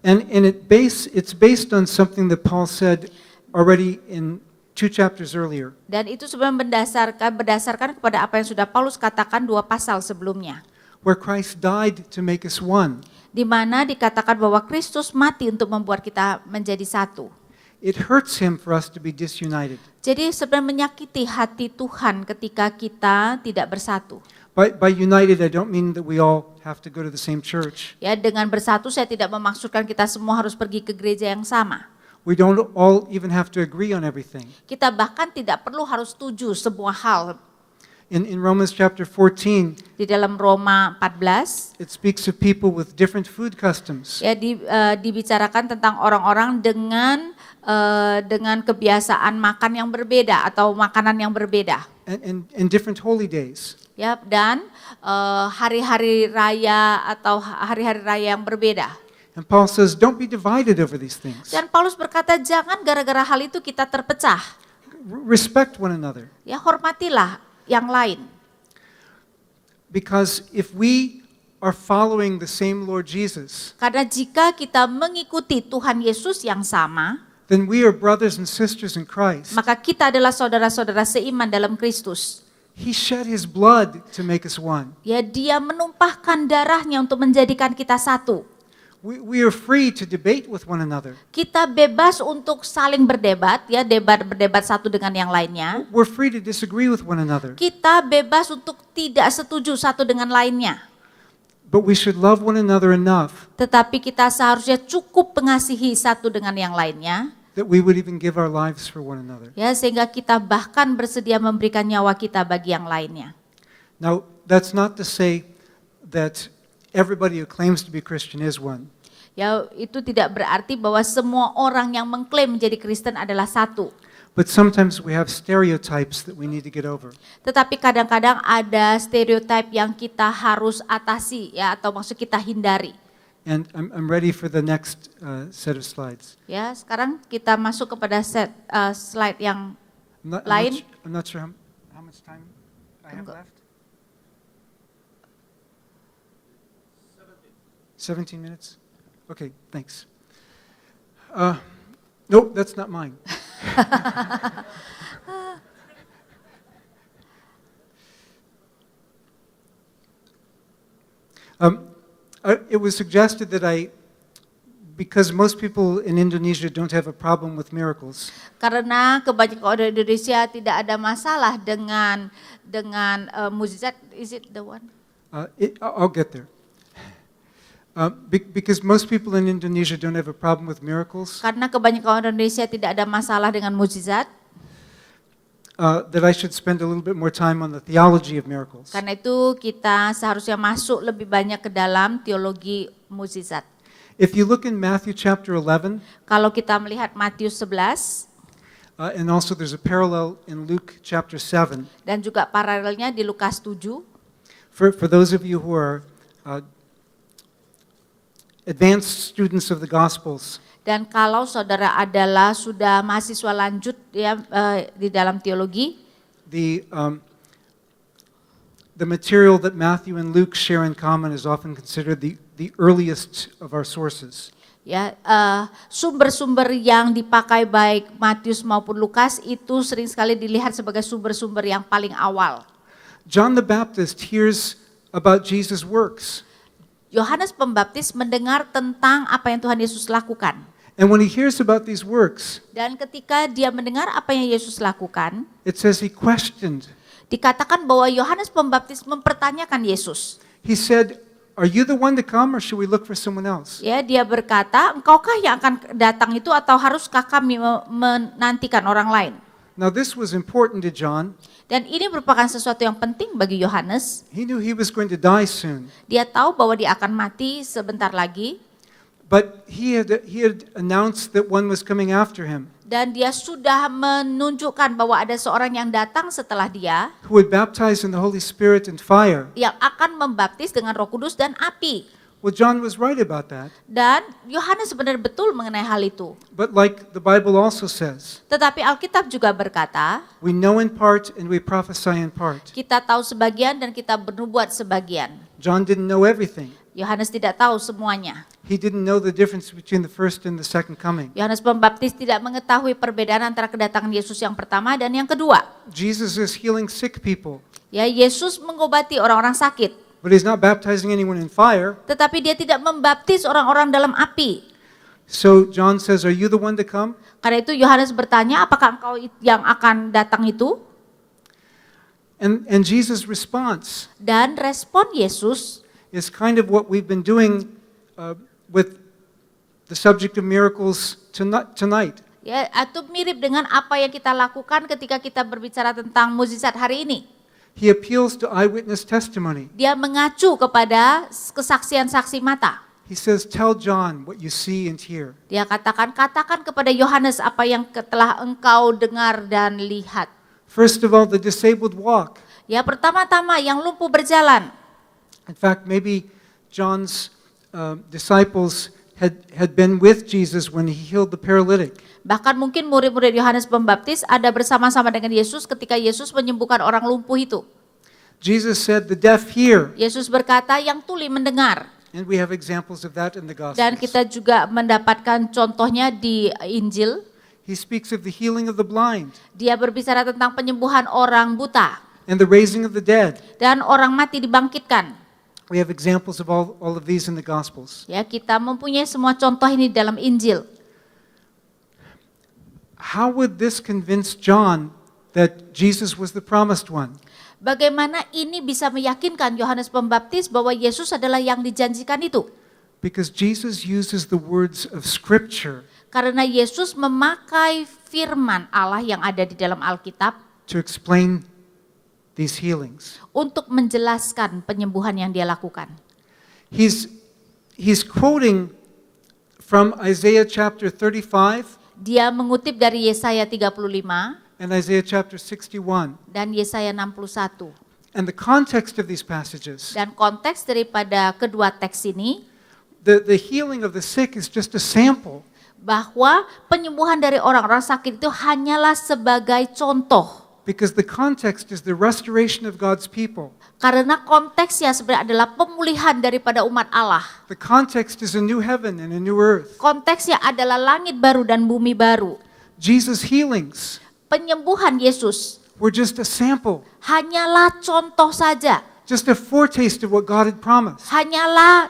And it's based on something that Paul said already in 2 chapters earlier. Dan itu sebenarnya berdasarkan kepada apa yang sudah Paulus katakan 2 pasal sebelumnya. Where Christ died to make us one. Di mana dikatakan bahwa Kristus mati untuk membuat kita menjadi satu. It hurts him for us to be disunited. Jadi sebenarnya menyakiti hati Tuhan ketika kita tidak bersatu. By united, I don't mean that we all have to go to the same church. Ya, dengan bersatu saya tidak memaksudkan kita semua harus pergi ke gereja yang sama. We don't all even have to agree on everything. Kita bahkan tidak perlu harus setuju semua hal. In Romans chapter 14, Di dalam Roma 14, it speaks of people with different food customs. ya dibicarakan tentang orang-orang dengan kebiasaan makan yang berbeda atau makanan yang berbeda. And different holy days. Ya, dan hari-hari raya atau hari-hari raya yang berbeda. And Paul says, don't be divided over these things. Dan Paulus berkata, jangan gara-gara hal itu kita terpecah. Respect one another. Ya, hormatilah yang lain. Because if we are following the same Lord Jesus, Karena jika kita mengikuti Tuhan Yesus yang sama, then we are brothers and sisters in Christ. maka kita adalah saudara-saudara seiman dalam Kristus. He shed his blood to make us one. Ya, dia menumpahkan darahnya untuk menjadikan kita satu. We are free to debate with one another. Kita bebas untuk saling berdebat, ya, berdebat satu dengan yang lainnya. We're free to disagree with one another. Kita bebas untuk tidak setuju satu dengan lainnya. But we should love one another enough Tetapi kita seharusnya cukup mengasihi satu dengan yang lainnya, that we would even give our lives for one another. ya, sehingga kita bahkan bersedia memberikan nyawa kita bagi yang lainnya. Now, that's not to say that everybody who claims to be Christian is one. Ya, itu tidak berarti bahwa semua orang yang mengklaim menjadi Kristen adalah satu. But sometimes we have stereotypes that we need to get over. Tetapi kadang-kadang ada stereotip yang kita harus atasi, ya, atau maksud kita hindari. And I'm ready for the next set of slides. Ya, sekarang kita masuk kepada slide yang Lain? I'm not sure how much time I have Tunggu. left. 17 minutes? Okay, thanks. Nope, that's not mine. It was suggested that because most people in Indonesia don't have a problem with miracles, karena kebanyakan orang Indonesia tidak ada masalah dengan mukjizat. Is it the one? I'll get there. Because most people in Indonesia don't have a problem with miracles, Karena kebanyakan orang Indonesia tidak ada masalah dengan mukjizat, that I should spend a little bit more time on the theology of miracles. karena itu kita seharusnya masuk lebih banyak ke dalam teologi mukjizat. If you look in Matthew chapter 11, Kalau kita melihat Matius 11 and also there's a parallel in Luke chapter 7, dan juga paralelnya di Lukas 7, for those of you who are advanced students of the Gospels, dan kalau saudara adalah sudah mahasiswa lanjut, ya, di dalam teologi, the material that Matthew and Luke share in common is often considered the earliest of our sources. ya, sumber-sumber yang dipakai baik Matius maupun Lukas itu sering sekali dilihat sebagai sumber-sumber yang paling awal. John the Baptist hears about Jesus' works. Yohanes Pembaptis mendengar tentang apa yang Tuhan Yesus lakukan. And when he hears about these works, Dan ketika dia mendengar apa yang Yesus lakukan, it says he questioned. dikatakan bahwa Yohanes Pembaptis mempertanyakan Yesus. He said, "Are you the one to come or should we look for someone else?" Ya, dia berkata, "Engkaukah yang akan datang itu atau haruskah kami menantikan orang lain?" Now this was important to John. Dan ini merupakan sesuatu yang penting bagi Yohanes. He knew he was going to die soon. Dia tahu bahwa dia akan mati sebentar lagi, But he had announced that one was coming after him, dan dia sudah menunjukkan bahwa ada seorang yang datang setelah dia who would baptize in the Holy Spirit and fire. yang akan membaptis dengan Roh Kudus dan api. Well, John was right about that. Dan Yohanes sebenarnya betul mengenai hal itu. But like the Bible also says, Tetapi Alkitab juga berkata, we know in part and we prophesy in part. kita tahu sebagian dan kita bernubuat sebagian. John didn't know everything. Yohanes tidak tahu semuanya. He didn't know the difference between the first and the second coming. Yohanes Pembaptis tidak mengetahui perbedaan antara kedatangan Yesus yang pertama dan yang kedua. Jesus is healing sick people, Ya, Yesus mengobati orang-orang sakit, but he's not baptizing anyone in fire. tetapi dia tidak membaptis orang-orang dalam api. So John says, "Are you the one to come?" Karena itu Yohanes bertanya, apakah engkau yang akan datang itu? And Jesus' response Dan respon Yesus is kind of what we've been doing with the subject of miracles tonight. ya, itu mirip dengan apa yang kita lakukan ketika kita berbicara tentang mukjizat hari ini. He appeals to eyewitness testimony. Dia mengacu kepada kesaksian saksi mata. He says, "Tell John what you see and hear." Dia katakan kepada Yohanes apa yang telah engkau dengar dan lihat. First of all, the disabled walk. Ya, pertama-tama yang lumpuh berjalan. In fact, maybe John's disciples had been with Jesus when he healed the paralytic. Bahkan mungkin murid-murid Yohanes Pembaptis ada bersama-sama dengan Yesus ketika Yesus menyembuhkan orang lumpuh itu. Jesus said, "The deaf hear." Yesus berkata, yang tuli mendengar. And we have examples of that in the Dan Gospels. kita juga mendapatkan contohnya di Injil. He speaks of the healing of the blind Dia berbicara tentang penyembuhan orang buta and the raising of the dead. dan orang mati dibangkitkan. We have examples of all of these in the Gospels. Ya, kita mempunyai semua contoh ini dalam Injil. How would this convince John that Jesus was the promised one? Bagaimana ini bisa meyakinkan Yohanes Pembaptis bahwa Yesus adalah yang dijanjikan itu? Because Jesus uses the words of Scripture Karena Yesus memakai firman Allah yang ada di dalam Alkitab to explain these healings. untuk menjelaskan penyembuhan yang dia lakukan. He's quoting from Isaiah chapter 35 Dia mengutip dari Yesaya 35 and Isaiah chapter 61. dan Yesaya 61. And the context of these passages, Dan konteks daripada kedua teks ini, the healing of the sick is just a sample. bahwa penyembuhan dari orang-orang sakit itu hanyalah sebagai contoh. Because the context is the restoration of God's people. Karena konteksnya sebenarnya adalah pemulihan daripada umat Allah. The context is a new heaven and a new earth. Konteksnya adalah langit baru dan bumi baru. Jesus' healings Penyembuhan Yesus were just a sample, hanyalah contoh saja. just a foretaste of what God had promised. Hanyalah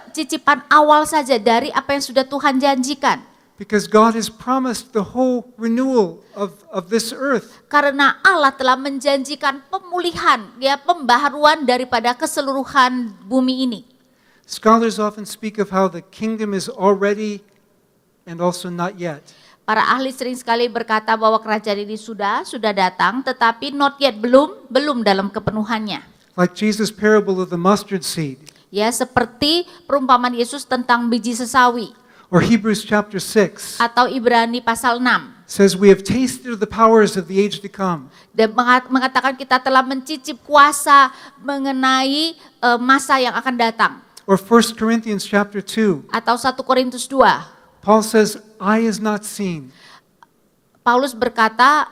cicipan awal saja dari apa yang sudah Tuhan janjikan. Because God has promised the whole renewal of this earth. Karena Allah telah menjanjikan pemulihan, ya, pembaharuan daripada keseluruhan bumi ini. Scholars often speak of how the kingdom is already and also not yet. Para ahli sering sekali berkata bahwa kerajaan ini sudah datang, tetapi not yet, belum dalam kepenuhannya. Like Jesus' parable of the mustard seed, Ya, seperti perumpamaan Yesus tentang biji sesawi, or Hebrews chapter 6 atau Ibrani pasal 6. says we have tasted of the powers of the age to come. Dan mengatakan kita telah mencicip kuasa mengenai masa yang akan datang. Or 1 Corinthians chapter 2, Atau 1 Korintus 2. Paul says, eye is not seen, Paulus berkata,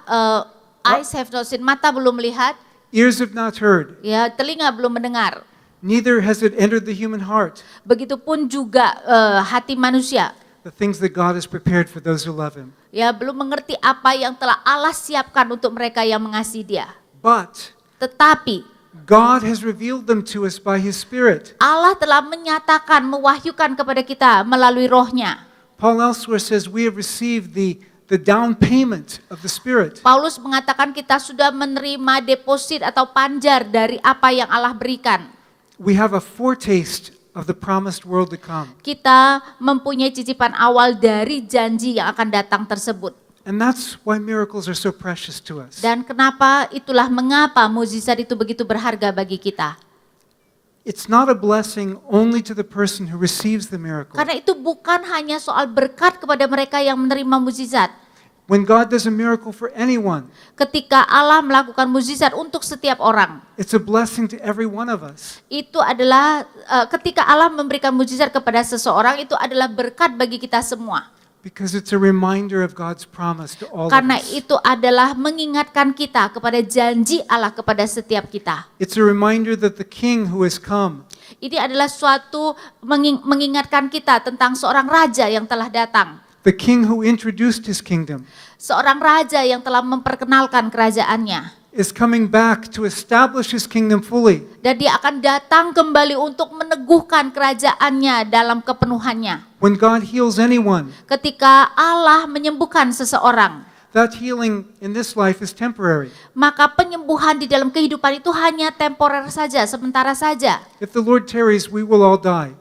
eyes have not seen, mata belum melihat, ears have not heard, ya, telinga belum mendengar. neither has it entered the human heart, Begitupun juga hati manusia, the things that God has prepared for those who love him. ya, belum mengerti apa yang telah Allah siapkan untuk mereka yang mengasihi Dia. But Tetapi God has revealed them to us by his Spirit. Allah telah menyatakan, mewahyukan kepada kita melalui Roh-Nya. Paul elsewhere says we have received the down payment of the Spirit. Paulus mengatakan kita sudah menerima deposit atau panjar dari apa yang Allah berikan. We have a foretaste of the promised world to come. Kita mempunyai cicipan awal dari janji yang akan datang tersebut. And that's why miracles are so precious to us. Dan itulah mengapa mukjizat itu begitu berharga bagi kita. It's not a blessing only to the person who receives the miracle. Karena itu bukan hanya soal berkat kepada mereka yang menerima mukjizat. When God does a miracle for anyone, Ketika Allah melakukan mukjizat untuk setiap orang, it's a blessing to every one of us. itu adalah ketika Allah memberikan mukjizat kepada seseorang, itu adalah berkat bagi kita semua. Because it's a reminder of God's promise to all of Karena us. itu adalah mengingatkan kita kepada janji Allah kepada setiap kita. It's a reminder that the King who has come Ini adalah suatu mengingatkan kita tentang seorang raja yang telah datang. the King who introduced his kingdom, Seorang raja yang telah memperkenalkan kerajaannya. is coming back to establish his kingdom fully. Dan dia akan datang kembali untuk meneguhkan kerajaannya dalam kepenuhannya. When God heals anyone, Ketika Allah menyembuhkan seseorang, that healing in this life is temporary. maka penyembuhan di dalam kehidupan itu hanya temporer saja, sementara saja. If the Lord tarries, we will all die.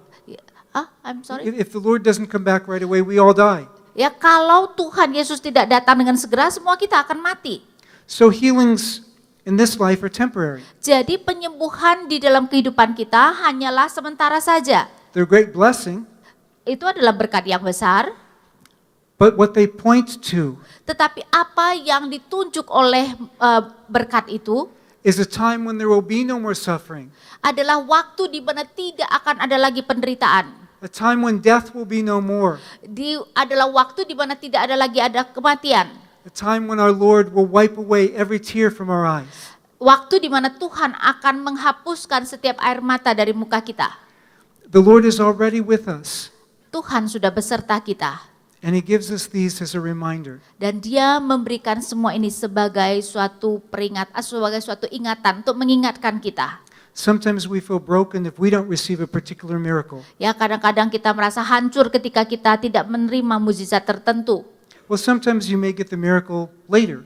I'm sorry. If the Lord doesn't come back right away, we all die. Ya, kalau Tuhan Yesus tidak datang dengan segera, semua kita akan mati. So healings in this life are temporary. Jadi penyembuhan di dalam kehidupan kita hanyalah sementara saja. They're a great blessing, Itu adalah berkat yang besar, but what they point to tetapi apa yang ditunjuk oleh berkat itu is a time when there will be no more suffering, adalah waktu di mana tidak akan ada lagi penderitaan. a time when death will be no more, Adalah waktu di mana tidak ada lagi kematian. a time when our Lord will wipe away every tear from our eyes. Waktu di mana Tuhan akan menghapuskan setiap air mata dari muka kita. The Lord is already with us, Tuhan sudah beserta kita. and He gives us these as a reminder. Dan Dia memberikan semua ini sebagai suatu sebagai suatu ingatan untuk mengingatkan kita. Sometimes we feel broken if we don't receive a particular miracle. Ya, kadang-kadang kita merasa hancur ketika kita tidak menerima mukjizat tertentu. Well, sometimes you may get the miracle later,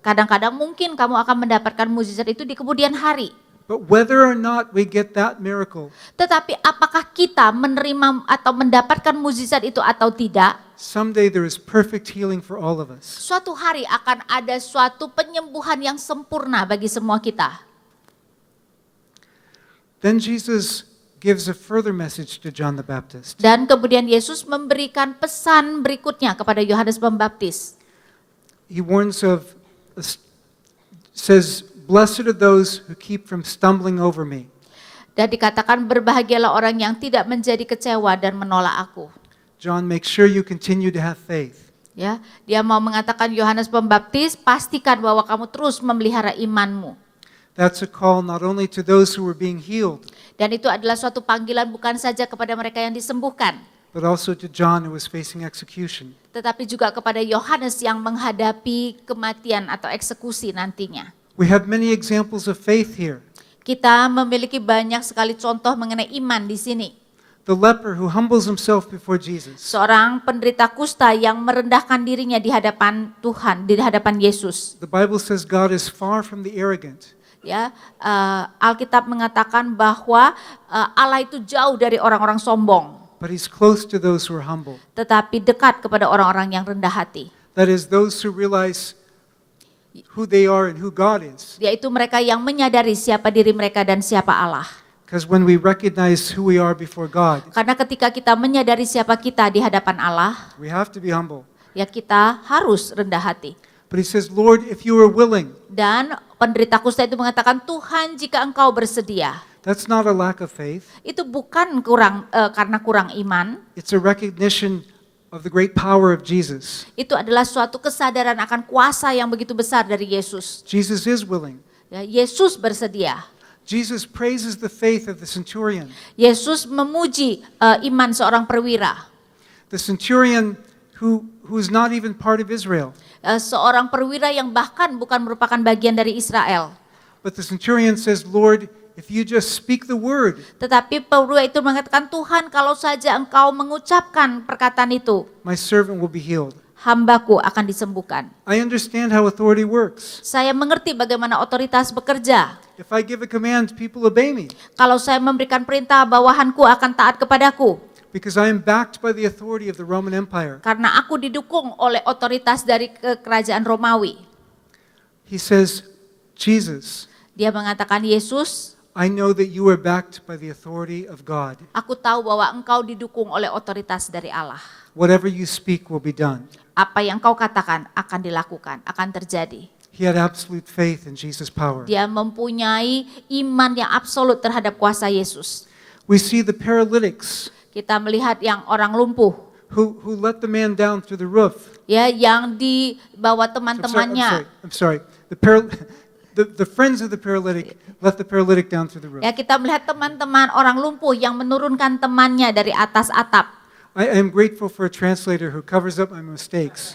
Kadang-kadang mungkin kamu akan mendapatkan mukjizat itu di kemudian hari. but whether or not we get that miracle, Tetapi apakah kita menerima atau mendapatkan mukjizat itu atau tidak? someday there is perfect healing for all of us. Suatu hari akan ada suatu penyembuhan yang sempurna bagi semua kita. Then Jesus gives a further message to John the Baptist. Dan kemudian Yesus memberikan pesan berikutnya kepada Yohanes Pembaptis. He warns of, says, "Blessed are those who keep from stumbling over me." Dan dikatakan berbahagialah orang yang tidak menjadi kecewa dan menolak aku. John, make sure you continue to have faith. Ya, dia mau mengatakan Yohanes Pembaptis, pastikan bahwa kamu terus memelihara imanmu. That's a call not only to those who are being healed, Dan itu adalah suatu panggilan bukan saja kepada mereka yang disembuhkan, but also to John who was facing execution. tetapi juga kepada Yohanes yang menghadapi kematian atau eksekusi nantinya. We have many examples of faith here. Kita memiliki banyak sekali contoh mengenai iman di sini. The leper who humbles himself before Jesus. Seorang penderita kusta yang merendahkan dirinya di hadapan Tuhan, di hadapan Yesus. The Bible says God is far from the arrogant. Ya, Alkitab mengatakan bahwa Allah itu jauh dari orang-orang sombong, But he's close to those who are humble. tetapi dekat kepada orang-orang yang rendah hati. That is, those who realize who they are and who God is. Yaitu mereka yang menyadari siapa diri mereka dan siapa Allah. Because when we recognize who we are before God, Karena ketika kita menyadari siapa kita di hadapan Allah, we have to be humble. ya kita harus rendah hati. But he says, Lord, if you are willing, Dan penderita kusta itu mengatakan, Tuhan jika engkau bersedia. that's not a lack of faith. Itu bukan karena kurang iman. It's a recognition of the great power of Jesus. Itu adalah suatu kesadaran akan kuasa yang begitu besar dari Yesus. Jesus is willing. Ya, Yesus bersedia. Jesus praises the faith of the centurion. Yesus memuji iman seorang perwira. The centurion who's not even part of Israel. Seorang perwira yang bahkan bukan merupakan bagian dari Israel. But the centurion says, Lord, if you just speak the word, Tetapi perwira itu mengatakan, Tuhan kalau saja engkau mengucapkan perkataan itu, my servant will be healed. hambaku akan disembuhkan. I understand how authority works. Saya mengerti bagaimana otoritas bekerja. If I give a command, people obey me Kalau saya memberikan perintah, bawahanku akan taat kepadaku. because I am backed by the authority of the Roman Empire. Karena aku didukung oleh otoritas dari kerajaan Romawi. He says, Jesus, Dia mengatakan, Yesus, I know that you are backed by the authority of God. aku tahu bahwa engkau didukung oleh otoritas dari Allah. Whatever you speak will be done. Apa yang kau katakan akan dilakukan, akan terjadi. He had absolute faith in Jesus' power. Dia mempunyai iman yang absolut terhadap kuasa Yesus. We see the paralytics Kita melihat yang orang lumpuh, who let the man down through the roof. ya, yang dibawa I'm teman-temannya. sorry. The friends of the paralytic let the paralytic down through the roof. Ya, kita melihat teman-teman orang lumpuh yang menurunkan temannya dari atas atap. I am grateful for a translator who covers up my mistakes.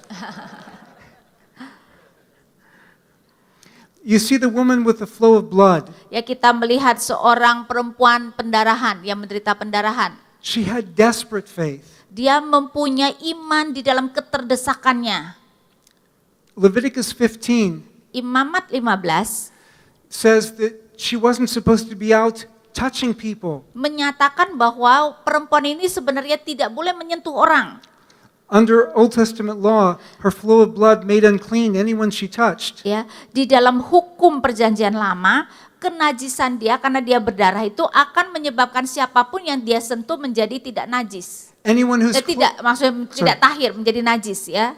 You see the woman with the flow of blood. Ya, kita melihat seorang perempuan pendarahan yang menderita pendarahan. She had desperate faith. Dia mempunyai iman di dalam keterdesakannya. Leviticus 15 Imamat 15 says that she wasn't supposed to be out touching people. menyatakan bahwa perempuan ini sebenarnya tidak boleh menyentuh orang. Under Old Testament law, her flow of blood made unclean anyone she touched. Ya, di dalam hukum perjanjian lama, kenajisan dia karena dia berdarah itu akan menyebabkan siapapun yang dia sentuh menjadi tidak najis. Anyone whose Maksudnya tidak tahir, menjadi najis ya.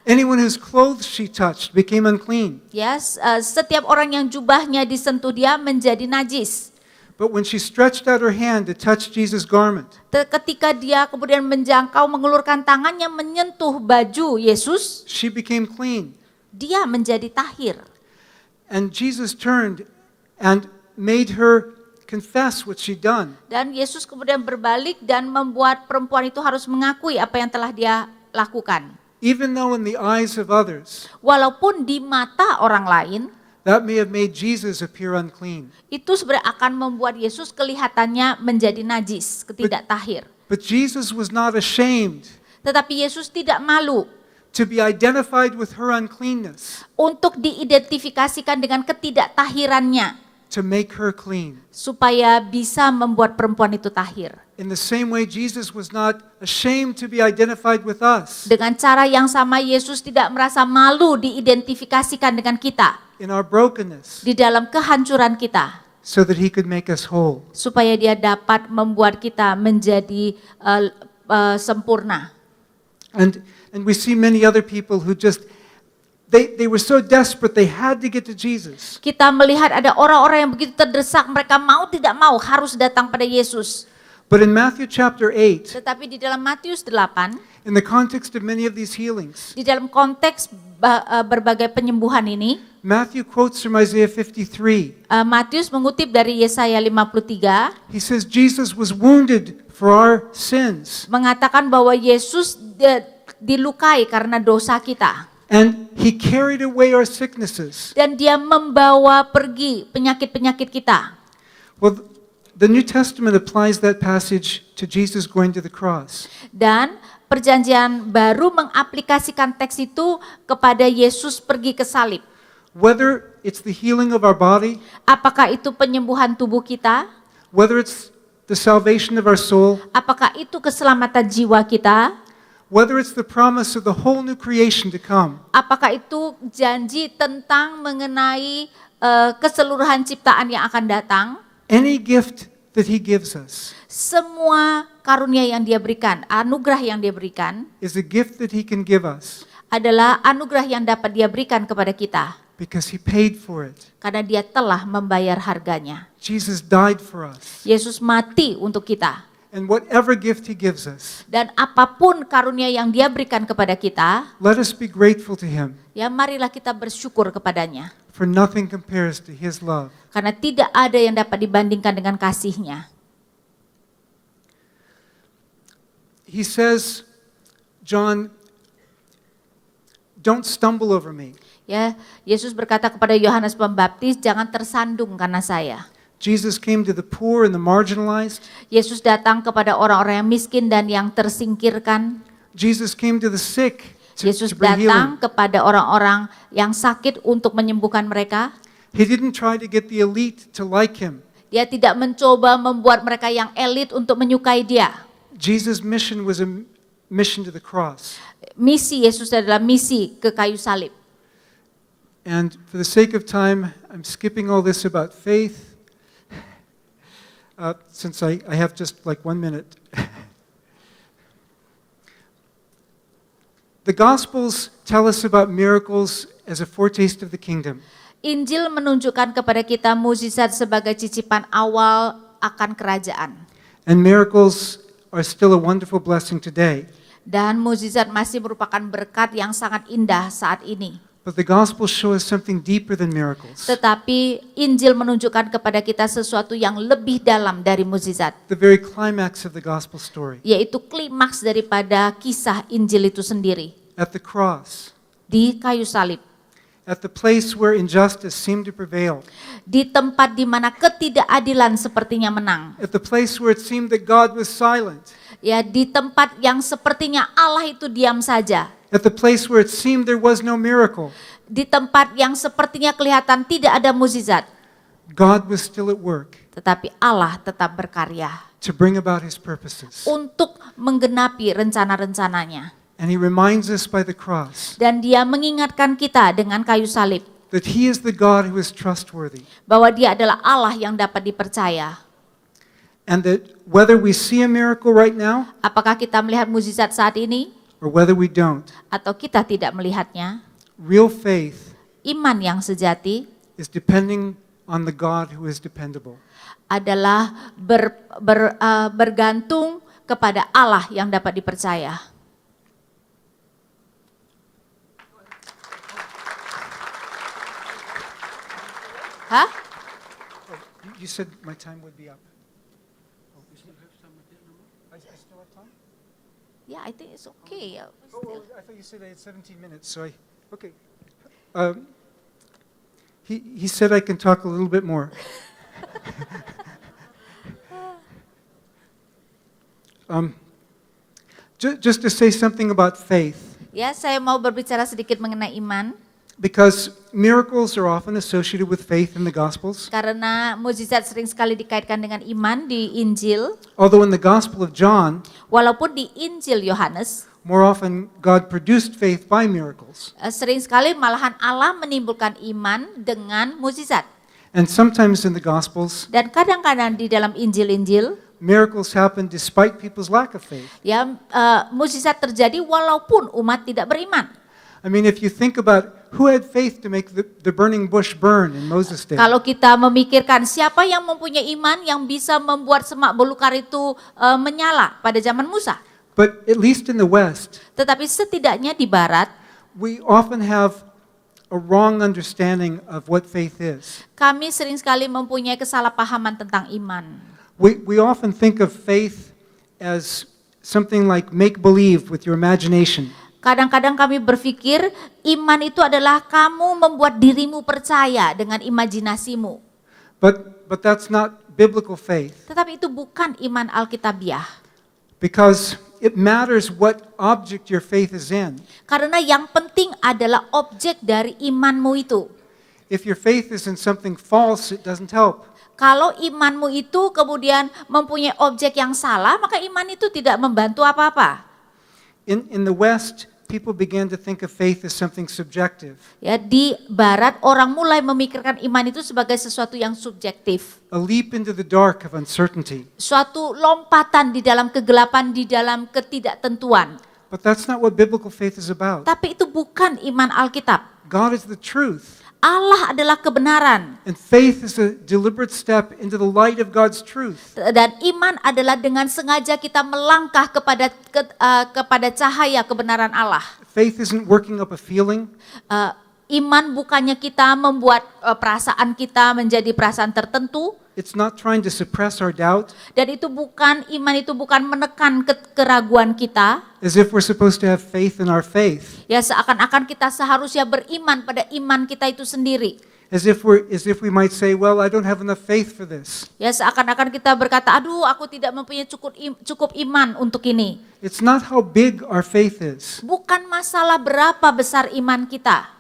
anyone whose clothes she touched became unclean. Ya, setiap orang yang jubahnya disentuh dia menjadi najis. But when she stretched out her hand to touch Jesus' garment, Ketika dia kemudian menjangkau, mengulurkan tangannya menyentuh baju Yesus, she became clean. dia menjadi tahir. And Jesus turned and made her confess what she'd done. Dan Yesus kemudian berbalik dan membuat perempuan itu harus mengakui apa yang telah dia lakukan. Even though in the eyes of others, Walaupun di mata orang lain, that may have made Jesus appear unclean. itu sebenarnya akan membuat Yesus kelihatannya menjadi najis, ketidak tahir. But Jesus was not ashamed Tetapi Yesus tidak malu to be identified with her uncleanness, untuk diidentifikasikan dengan ketidaktahirannya to make her clean. supaya bisa membuat perempuan itu tahir. In the same way, Jesus was not ashamed to be identified with us Dengan cara yang sama Yesus tidak merasa malu diidentifikasikan dengan kita in our brokenness, di dalam kehancuran kita, so that he could make us whole. supaya dia dapat membuat kita menjadi sempurna. And we see many other people who just, they were so desperate, they had to get to Jesus. Kita melihat ada orang-orang yang begitu terdesak, mereka mau tidak mau harus datang pada Yesus. But in Matthew chapter 8, Tetapi di dalam Matius 8, in the context of many of these healings, di dalam konteks berbagai penyembuhan ini, Matthew quotes from Isaiah 53. Matius mengutip dari Yesaya 53, He says, Jesus was wounded for our sins, mengatakan bahwa Yesus dilukai karena dosa kita. and he carried away our sicknesses. Dan dia membawa pergi penyakit-penyakit kita. Well, the New Testament applies that passage to Jesus going to the cross. Dan Perjanjian Baru mengaplikasikan teks itu kepada Yesus pergi ke salib. Whether it's the healing of our body, Apakah itu penyembuhan tubuh kita? whether it's the salvation of our soul, Apakah itu keselamatan jiwa kita? whether it's the promise of the whole new creation to come, Apakah itu janji tentang mengenai keseluruhan ciptaan yang akan datang? any gift that he gives us Semua karunia yang dia berikan, anugerah yang dia berikan, is a gift that he can give us adalah anugerah yang dapat dia berikan kepada kita. because he paid for it. Karena dia telah membayar harganya. Jesus died for us. Yesus mati untuk kita. And whatever gift he gives us, Dan apapun karunia yang dia berikan kepada kita, let us be grateful to him, ya marilah kita bersyukur kepadanya. for nothing compares to his love. Karena tidak ada yang dapat dibandingkan dengan kasihnya. He says, John, don't stumble over me. Ya, Yesus berkata kepada Yohanes Pembaptis, jangan tersandung karena saya. Jesus came to the poor and the marginalized. Yesus datang kepada orang-orang yang miskin dan yang tersingkirkan. Jesus came to the sick to Yesus bring healing. datang kepada orang-orang yang sakit untuk menyembuhkan mereka. He didn't try to get the elite to like him. Dia tidak mencoba membuat mereka yang elit untuk menyukai dia. Jesus' mission was a mission to the cross. Misi Yesus adalah misi ke kayu salib. And for the sake of time, I'm skipping all this about faith, since I have just like 1 minute. The Gospels tell us about miracles as a foretaste of the kingdom. Injil menunjukkan kepada kita mukjizat sebagai cicipan awal akan kerajaan. And miracles are still a wonderful blessing today. Dan mukjizat masih merupakan berkat yang sangat indah saat ini. But the Gospels show us something deeper than miracles. Tetapi Injil menunjukkan kepada kita sesuatu yang lebih dalam dari mukjizat, The very climax of the Gospel story. yaitu klimaks daripada kisah Injil itu sendiri. At the cross, Di kayu salib, at the place where injustice seemed to prevail, di tempat di mana ketidakadilan sepertinya menang. at the place where it seemed that God was silent, Ya, di tempat yang sepertinya Allah itu diam saja. at the place where it seemed there was no miracle, Di tempat yang sepertinya kelihatan tidak ada mukjizat, God was still at work tetapi Allah tetap berkarya to bring about his purposes. untuk menggenapi rencana-rencananya. And he reminds us by the cross Dan dia mengingatkan kita dengan kayu salib that he is the God who is trustworthy, bahwa dia adalah Allah yang dapat dipercaya. and that whether we see a miracle right now Apakah kita melihat mukjizat saat ini or whether we don't, atau kita tidak melihatnya, real faith iman yang sejati is depending on the God who is dependable. adalah bergantung kepada Allah yang dapat dipercaya. Hah? You said my time would be up. Oh, you still have some I still have time? Yeah, I think it's okay. Oh, I thought you said I had 17 minutes, so okay. He said I can talk a little bit more. Just to say something about faith, Ya, saya mau berbicara sedikit mengenai iman. because miracles are often associated with faith in the Gospels. Karena mukjizat sering sekali dikaitkan dengan iman di Injil, Although in the Gospel of John, walaupun di Injil Yohanes, more often God produced faith by miracles. sering sekali malahan Allah menimbulkan iman dengan mukjizat. And sometimes in the Gospels, Dan kadang-kadang di dalam Injil-Injil, miracles happen despite people's lack of faith. ya mukjizat terjadi walaupun umat tidak beriman. I mean, if you think about who had faith to make the burning bush burn in Moses' day, Kalau kita memikirkan siapa yang mempunyai iman yang bisa membuat semak belukar itu menyala pada zaman Musa. but at least in the West, Tetapi setidaknya di Barat, we often have a wrong understanding of what faith is. kami sering sekali mempunyai kesalahpahaman tentang iman. We often think of faith as something like make-believe with your imagination. Kadang-kadang kami berpikir iman itu adalah kamu membuat dirimu percaya dengan imajinasimu. But that's not biblical faith, Tetapi itu bukan iman Alkitabiah. because it matters what object your faith is in. Karena yang penting adalah objek dari imanmu itu. If your faith is in something false, it doesn't help. Kalau imanmu itu kemudian mempunyai objek yang salah, maka iman itu tidak membantu apa-apa. In the West, people began to think of faith as something subjective, Ya, di Barat orang mulai memikirkan iman itu sebagai sesuatu yang subjektif. a leap into the dark of uncertainty. Suatu lompatan di dalam kegelapan, di dalam ketidaktentuan. But that's not what biblical faith is about. Tapi itu bukan iman Alkitab. God is the truth, Allah adalah kebenaran. and faith is a deliberate step into the light of God's truth. Dan iman adalah dengan sengaja kita melangkah kepada cahaya kebenaran Allah. Faith isn't working up a feeling. Iman bukannya kita membuat perasaan kita menjadi perasaan tertentu. It's not trying to suppress our doubt, Dan iman itu bukan menekan keraguan kita. as if we're supposed to have faith in our faith, Ya, seakan-akan kita seharusnya beriman pada iman kita itu sendiri. as if we might say, well, I don't have enough faith for this. Ya, seakan-akan kita berkata, aduh aku tidak mempunyai cukup iman untuk ini. It's not how big our faith is, Bukan masalah berapa besar iman kita.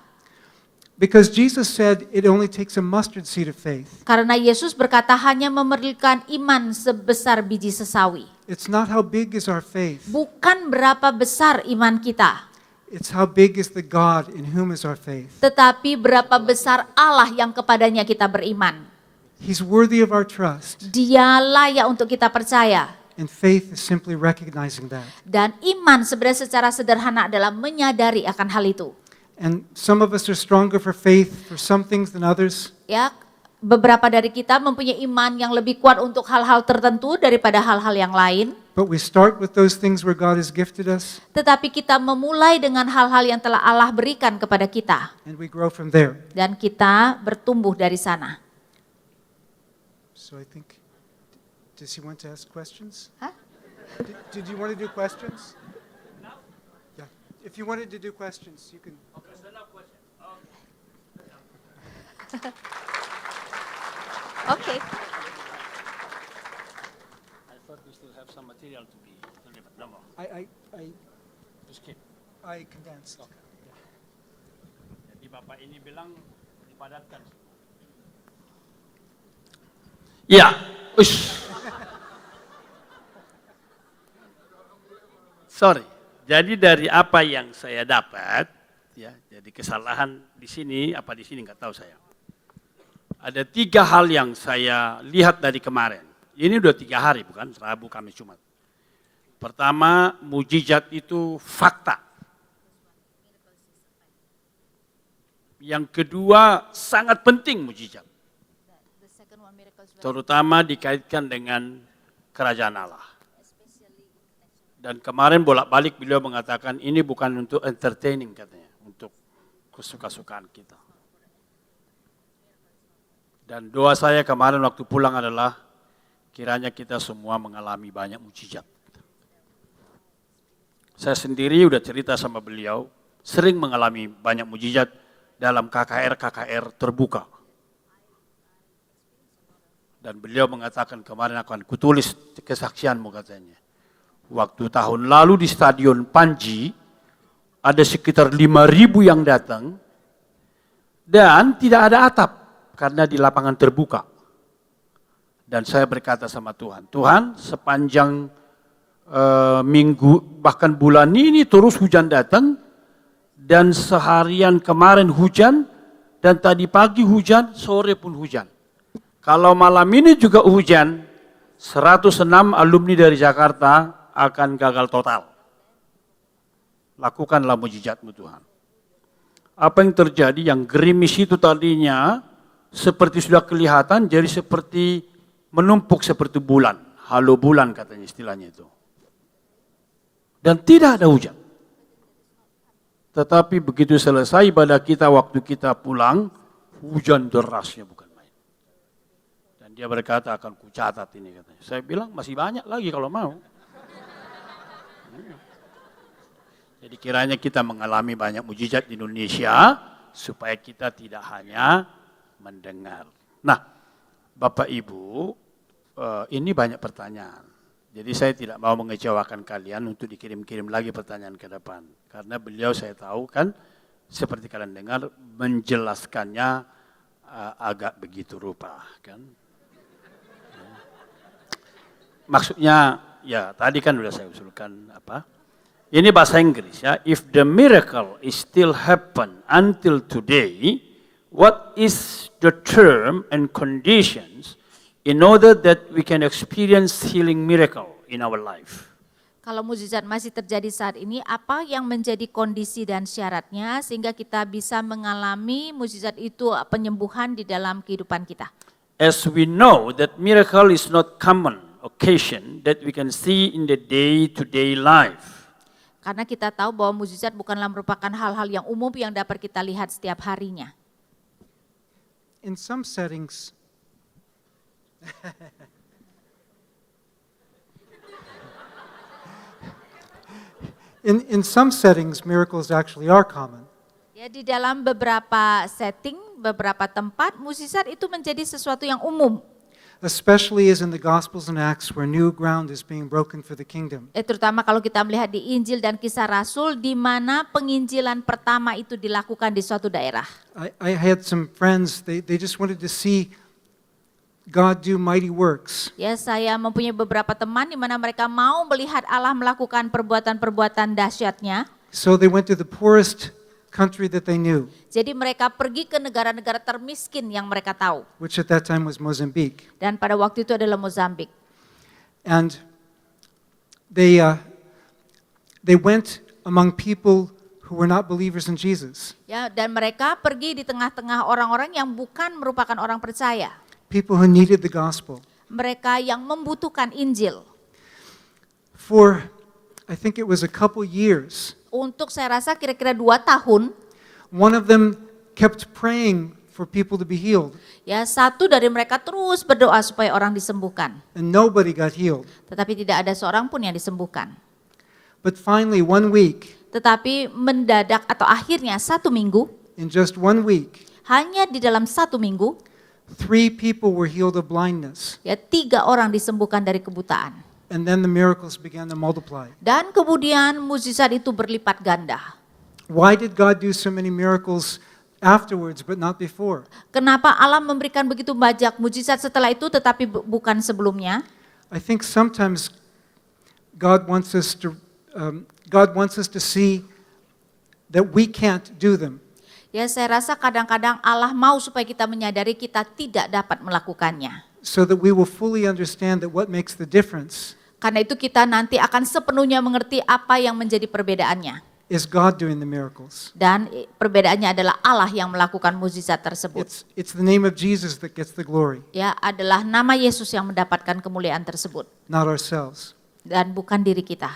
because Jesus said it only takes a mustard seed of faith. Karena Yesus berkata hanya memerlukan iman sebesar biji sesawi. It's not how big is our faith. Bukan berapa besar iman kita. It's how big is the God in whom is our faith. Tetapi berapa besar Allah yang kepadanya kita beriman. He's worthy of our trust, Dia layak untuk kita percaya. and faith is simply recognizing that. Dan iman sebenarnya secara sederhana adalah menyadari akan hal itu. And some of us are stronger for faith for some things than others. Ya, beberapa dari kita mempunyai iman yang lebih kuat untuk hal-hal tertentu daripada hal-hal yang lain. But we start with those things where God has gifted us, Tetapi kita memulai dengan hal-hal yang telah Allah berikan kepada kita. and we grow from there. Dan kita bertumbuh dari sana. So I think, does he want to ask questions? Hah? Did you want to do questions? Yeah. If you wanted to do questions, you can. Oke. I thought we still have some material to be delivered. No more. I To skip. condensed. Jadi Bapak ini bilang dipadatkan. Iya. Ush. Sorry. Jadi dari apa yang saya dapat, ya, jadi kesalahan di sini, apa di sini nggak tahu saya. Ada 3 hal yang saya lihat dari kemarin. Ini udah 3 hari, bukan Rabu, Kamis, Jumat. Pertama, mujizat itu fakta. Yang kedua, sangat penting mujizat. Terutama dikaitkan dengan kerajaan Allah. Dan kemarin bolak-balik beliau mengatakan ini bukan untuk entertaining katanya, untuk kesuka-sukaan kita. Dan doa saya kemarin waktu pulang adalah kiranya kita semua mengalami banyak mujizat. Saya sendiri udah cerita sama beliau, sering mengalami banyak mujizat dalam KKR terbuka. Dan beliau mengatakan kemarin akan kutulis kesaksianmu katanya. Waktu tahun lalu di Stadion Panji, ada sekitar 5.000 yang datang, dan tidak ada atap, karena di lapangan terbuka. Dan saya berkata sama Tuhan, Tuhan sepanjang minggu, bahkan bulan ini terus hujan datang, dan seharian kemarin hujan, dan tadi pagi hujan, sore pun hujan. Kalau malam ini juga hujan, 106 alumni dari Jakarta akan gagal total. Lakukanlah mujizatmu Tuhan. Apa yang terjadi, yang gerimis itu tadinya seperti sudah kelihatan, jadi seperti menumpuk seperti bulan. Halo bulan katanya istilahnya itu. Dan tidak ada hujan. Tetapi begitu selesai ibadah kita, waktu kita pulang, hujan derasnya bukan main. Dan dia berkata akan kucatat ini katanya. Saya bilang masih banyak lagi kalau mau. Jadi kiranya kita mengalami banyak mujizat di Indonesia supaya kita tidak hanya mendengar. Nah, Bapak Ibu, ini banyak pertanyaan. Jadi saya tidak mau mengecewakan kalian untuk dikirim-kirim lagi pertanyaan ke depan. Karena beliau saya tahu kan, seperti kalian dengar, menjelaskannya agak begitu rupa. Kan? Maksudnya, ya tadi kan sudah saya usulkan apa? Ini bahasa Inggris ya. If the miracle is still happen until today, what is the term and conditions in order that we can experience healing miracle in our life? Kalau mujizat masih terjadi saat ini, apa yang menjadi kondisi dan syaratnya sehingga kita bisa mengalami mujizat itu, penyembuhan di dalam kehidupan kita? As we know that miracle is not common occasion that we can see in the day-to-day life. Karena kita tahu bahwa mujizat bukanlah merupakan hal-hal yang umum yang dapat kita lihat setiap harinya. In some settings, in some settings, miracles actually are common. Ya, di dalam beberapa setting, beberapa tempat, mujizat itu menjadi sesuatu yang umum. Especially as in the Gospels and Acts where new ground is being broken for the kingdom. Terutama kalau kita melihat di Injil dan Kisah Rasul di mana penginjilan pertama itu dilakukan di suatu daerah. I had some friends, they just wanted to see God do mighty works. Ya, saya mempunyai beberapa teman di mana mereka mau melihat Allah melakukan perbuatan-perbuatan dahsyatnya. So they went to the poorest country that they knew, Jadi mereka pergi ke negara-negara termiskin yang mereka tahu. which at that time was Mozambique. Dan pada waktu itu adalah Mozambik. And they went among people who were not believers in Jesus. Ya, dan mereka pergi di tengah-tengah orang-orang yang bukan merupakan orang percaya. People who needed the gospel. Mereka yang membutuhkan Injil. For, I think it was a couple years, Untuk saya rasa kira-kira 2 tahun, one of them kept praying for people to be healed, ya satu dari mereka terus berdoa supaya orang disembuhkan. and nobody got healed. Tetapi tidak ada seorang pun yang disembuhkan. But finally, 1 week, Tetapi mendadak atau akhirnya 1 minggu, in just 1 week, hanya di dalam 1 minggu, 3 people were healed of blindness. ya 3 orang disembuhkan dari kebutaan. And then the miracles began to multiply. Dan kemudian mukjizat itu berlipat ganda. Why did God do so many miracles afterwards but not before? Kenapa Allah memberikan begitu banyak mukjizat setelah itu tetapi bukan sebelumnya? I think sometimes God wants us to see that we can't do them. Ya, saya rasa kadang-kadang Allah mau supaya kita menyadari kita tidak dapat melakukannya. So that we will fully understand that what makes the difference Karena itu kita nanti akan sepenuhnya mengerti apa yang menjadi perbedaannya. is God doing the miracles. Dan perbedaannya adalah Allah yang melakukan mukjizat tersebut. It's the name of Jesus that gets the glory, Ya, adalah nama Yesus yang mendapatkan kemuliaan tersebut not ourselves. dan bukan diri kita.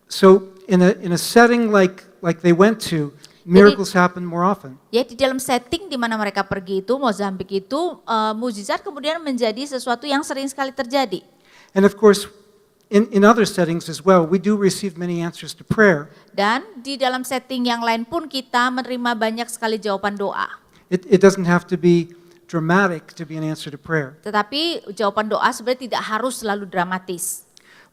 So in a setting like they went to, miracles happen more often. Ya, di dalam setting di mana mereka pergi itu, Mozambik itu, mukjizat kemudian menjadi sesuatu yang sering sekali terjadi. And of course, in other settings as well, we do receive many answers to prayer. Dan di dalam setting yang lain pun kita menerima banyak sekali jawaban doa. It doesn't have to be dramatic to be an answer to prayer. Tetapi jawaban doa sebenarnya tidak harus selalu dramatis.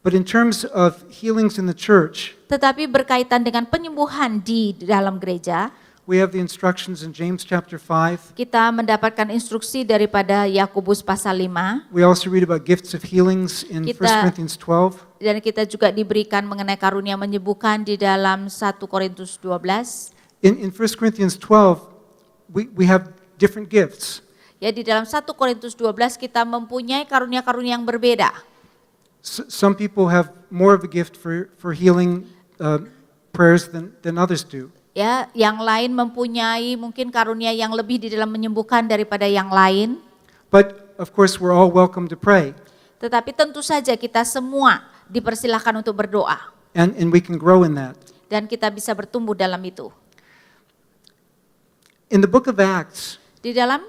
But in terms of healings in the church, Tetapi berkaitan dengan penyembuhan di dalam gereja, we have the instructions in James chapter 5. kita mendapatkan instruksi daripada Yakobus pasal 5, We also read about gifts of healings in 1 Kita- Corinthians 12. dan kita juga diberikan mengenai karunia menyembuhkan di dalam 1 Korintus 12. In 1 Corinthians 12, we have different gifts. Ya, di dalam 1 Korintus 12 kita mempunyai karunia-karunia yang berbeda. Some people have more of a gift for healing prayers than others do. Ya, yang lain mempunyai mungkin karunia yang lebih di dalam menyembuhkan daripada yang lain. But of course, we're all welcome to pray, Tetapi tentu saja kita semua dipersilahkan untuk berdoa. and we can grow in that. Dan kita bisa bertumbuh dalam itu. In the book of Acts, Di dalam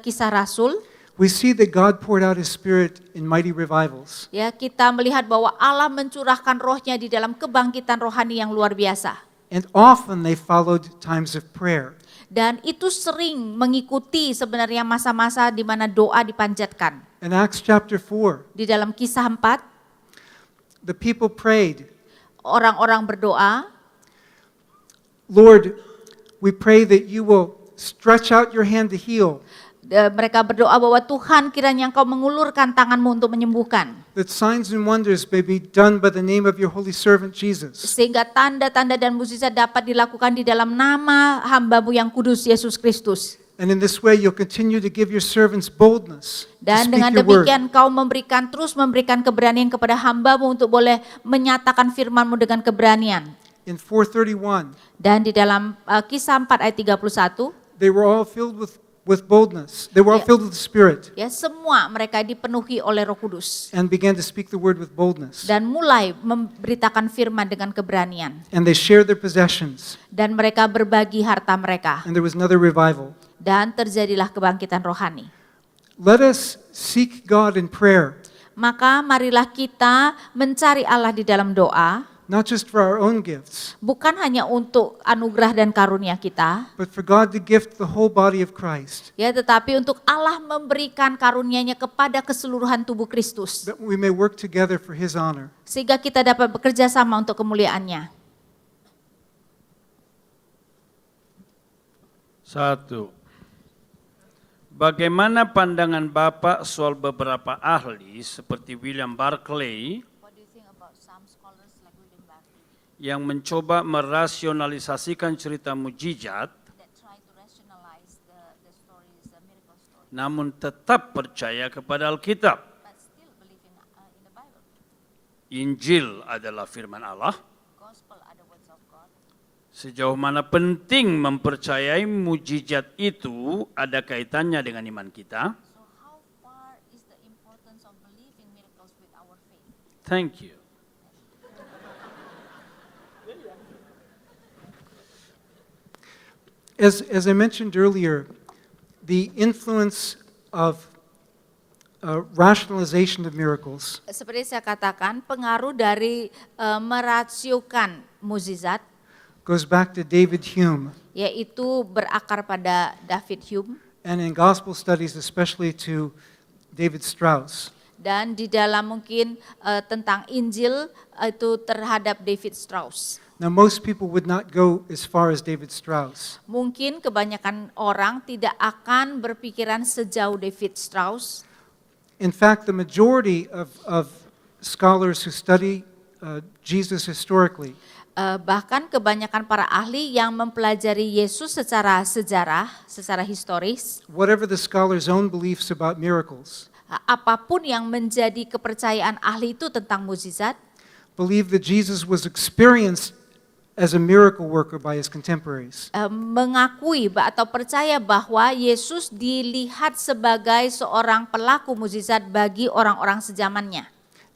kisah Rasul, we see that God poured out His Spirit in mighty revivals. ya, kita melihat bahwa Allah mencurahkan rohnya di dalam kebangkitan rohani yang luar biasa. And often they followed times of prayer. Dan itu sering mengikuti sebenarnya masa-masa di mana doa dipanjatkan. In Acts chapter 4, Di dalam kisah 4, the people prayed, orang-orang berdoa, Lord, we pray that you will stretch out your hand to heal, mereka berdoa bahwa Tuhan kiranya Engkau mengulurkan tanganmu untuk menyembuhkan. that signs and wonders may be done by the name of your holy servant Jesus. Sehingga tanda-tanda dan mukjizat dapat dilakukan di dalam nama hamba-Mu yang kudus Yesus Kristus. And in this way you'll continue to give your servants boldness to Dan speak dengan your word. demikian Kau terus memberikan keberanian kepada hamba-Mu untuk boleh menyatakan firman-Mu dengan keberanian. In 4:31, Dan di dalam kisah 4 ayat 31, they were all filled with boldness. They were all Yeah. filled with the Spirit ya, semua mereka dipenuhi oleh Roh Kudus and began to speak the word with boldness. dan mulai memberitakan firman dengan keberanian. And they shared their possessions, Dan mereka berbagi harta mereka. and there was another revival. Dan terjadilah kebangkitan rohani. Let us seek God in prayer, Maka marilah kita mencari Allah di dalam doa, not just for our own gifts, bukan hanya untuk anugerah dan karunia kita, but for God to gift the whole body of Christ, ya, tetapi untuk Allah memberikan karunia-Nya kepada keseluruhan tubuh Kristus, that we may work together for His honor. sehingga kita dapat bekerja sama untuk kemuliaan-Nya. 1. Bagaimana pandangan Bapak soal beberapa ahli seperti William Barclay yang mencoba merasionalisasikan cerita mujizat namun tetap percaya kepada Alkitab? Injil adalah firman Allah. Sejauh mana penting mempercayai mujizat itu ada kaitannya dengan iman kita? Thank you. As I mentioned earlier, the influence of rationalization of miracles Seperti saya katakan, pengaruh dari merasiokan mukjizat, goes back to David Hume, yaitu berakar pada David Hume, and in gospel studies especially to David Strauss. dan di dalam mungkin tentang Injil itu terhadap David Strauss. Now most people would not go as far as David Strauss, Mungkin kebanyakan orang tidak akan berpikiran sejauh David Strauss. in fact the majority of scholars who study Jesus historically Bahkan kebanyakan para ahli yang mempelajari Yesus secara sejarah, secara historis, whatever the scholar's own beliefs about miracles, apapun yang menjadi kepercayaan ahli itu tentang mukjizat, believe that Jesus was experienced as a miracle worker by his contemporaries. mengakui atau percaya bahwa Yesus dilihat sebagai seorang pelaku mukjizat bagi orang-orang sezamannya.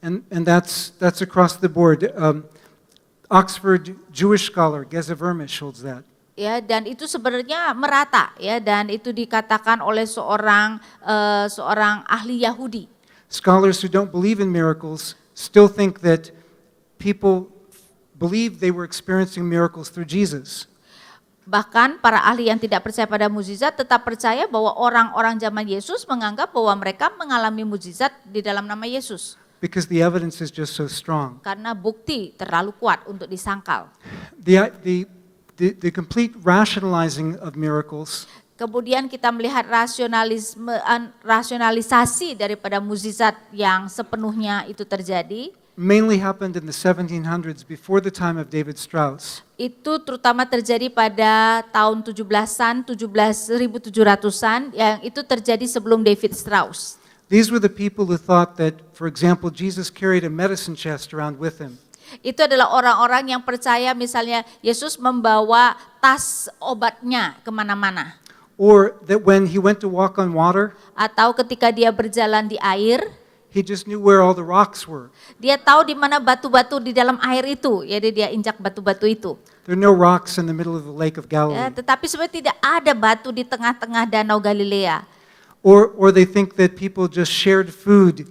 And that's across the board. Oxford Jewish scholar Geza Vermish holds that. Ya, dan itu sebenarnya merata, ya, dan itu dikatakan oleh seorang ahli Yahudi. Scholars who don't believe in miracles still think that people believe they were experiencing miracles through Jesus. Bahkan para ahli yang tidak percaya pada mukjizat tetap percaya bahwa orang-orang zaman Yesus menganggap bahwa mereka mengalami mukjizat di dalam nama Yesus. because the evidence is just so strong. Karena bukti terlalu kuat untuk disangkal. The complete rationalizing of miracles Kemudian kita melihat rasionalisasi daripada mukjizat yang sepenuhnya itu terjadi. mainly happened in the 1700s before the time of David Strauss. Itu terutama terjadi pada tahun 1700-an yang itu terjadi sebelum David Strauss. These were the people who thought that, for example, Jesus carried a medicine chest around with him. Itu adalah orang-orang yang percaya misalnya Yesus membawa tas obatnya kemana-mana. Or that when he went to walk on water, Atau ketika dia berjalan di air, he just knew where all the rocks were. dia tahu di mana batu-batu di dalam air itu, jadi dia injak batu-batu itu. There are no rocks in the middle of the Lake of Ya, Galilee. tetapi sebenarnya tidak ada batu di tengah-tengah Danau Galilea. Or they think that people just shared food.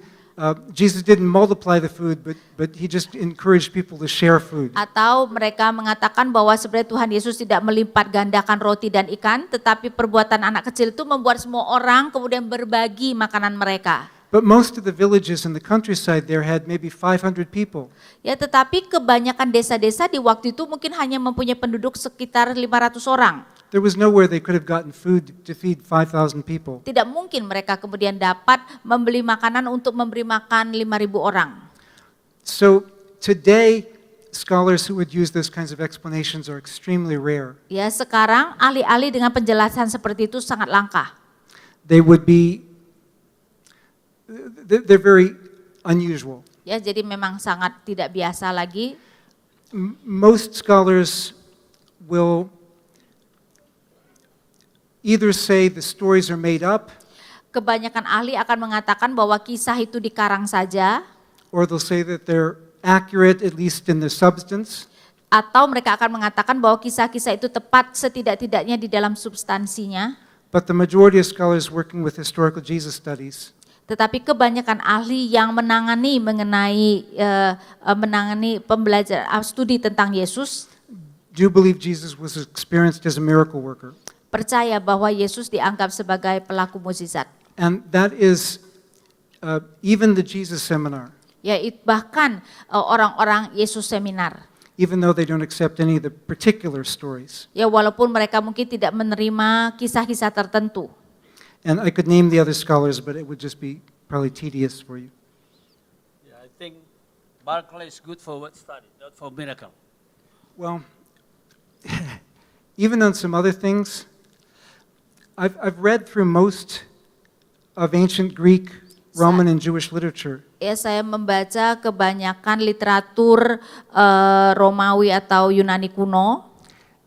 Jesus didn't multiply the food, but he just encouraged people to share food. Atau mereka mengatakan bahwa sebenarnya Tuhan Yesus tidak melipat gandakan roti dan ikan, tetapi perbuatan anak kecil itu membuat semua orang kemudian berbagi makanan mereka. But most of the villages in the countryside there had maybe 500 people. Ya, tetapi kebanyakan desa-desa di waktu itu mungkin hanya mempunyai penduduk sekitar 500 orang. There was nowhere they could have gotten food to feed 5,000 people. Tidak mungkin mereka kemudian dapat membeli makanan untuk memberi makan 5.000 orang. So today, scholars who would use those kinds of explanations are extremely rare. Ya, sekarang ahli-ahli dengan penjelasan seperti itu sangat langka. They're very unusual. Ya, jadi memang sangat tidak biasa lagi. Most scholars will either say the stories are made up, Kebanyakan ahli akan mengatakan bahwa kisah itu dikarang saja, or they'll say that they're accurate, at least in their substance. atau mereka akan mengatakan bahwa kisah-kisah itu tepat setidak-tidaknya di dalam substansinya. But the majority of scholars working with historical Jesus studies Tetapi kebanyakan ahli yang menangani studi tentang Yesus do believe Jesus was experienced as a miracle worker. percaya bahwa Yesus dianggap sebagai pelaku mukjizat. And that is even the Jesus seminar, Ya, bahkan orang-orang Yesus seminar. even though they don't accept any of the particular stories. Ya, walaupun mereka mungkin tidak menerima kisah-kisah tertentu. And I could name the other scholars, but it would just be probably tedious for you. Yeah, I think Barclay is good for word study, not for miracle. Well, even on some other things, I've read through most of ancient Greek, Roman, and Jewish literature. Ya, saya membaca kebanyakan literatur Romawi atau Yunani kuno.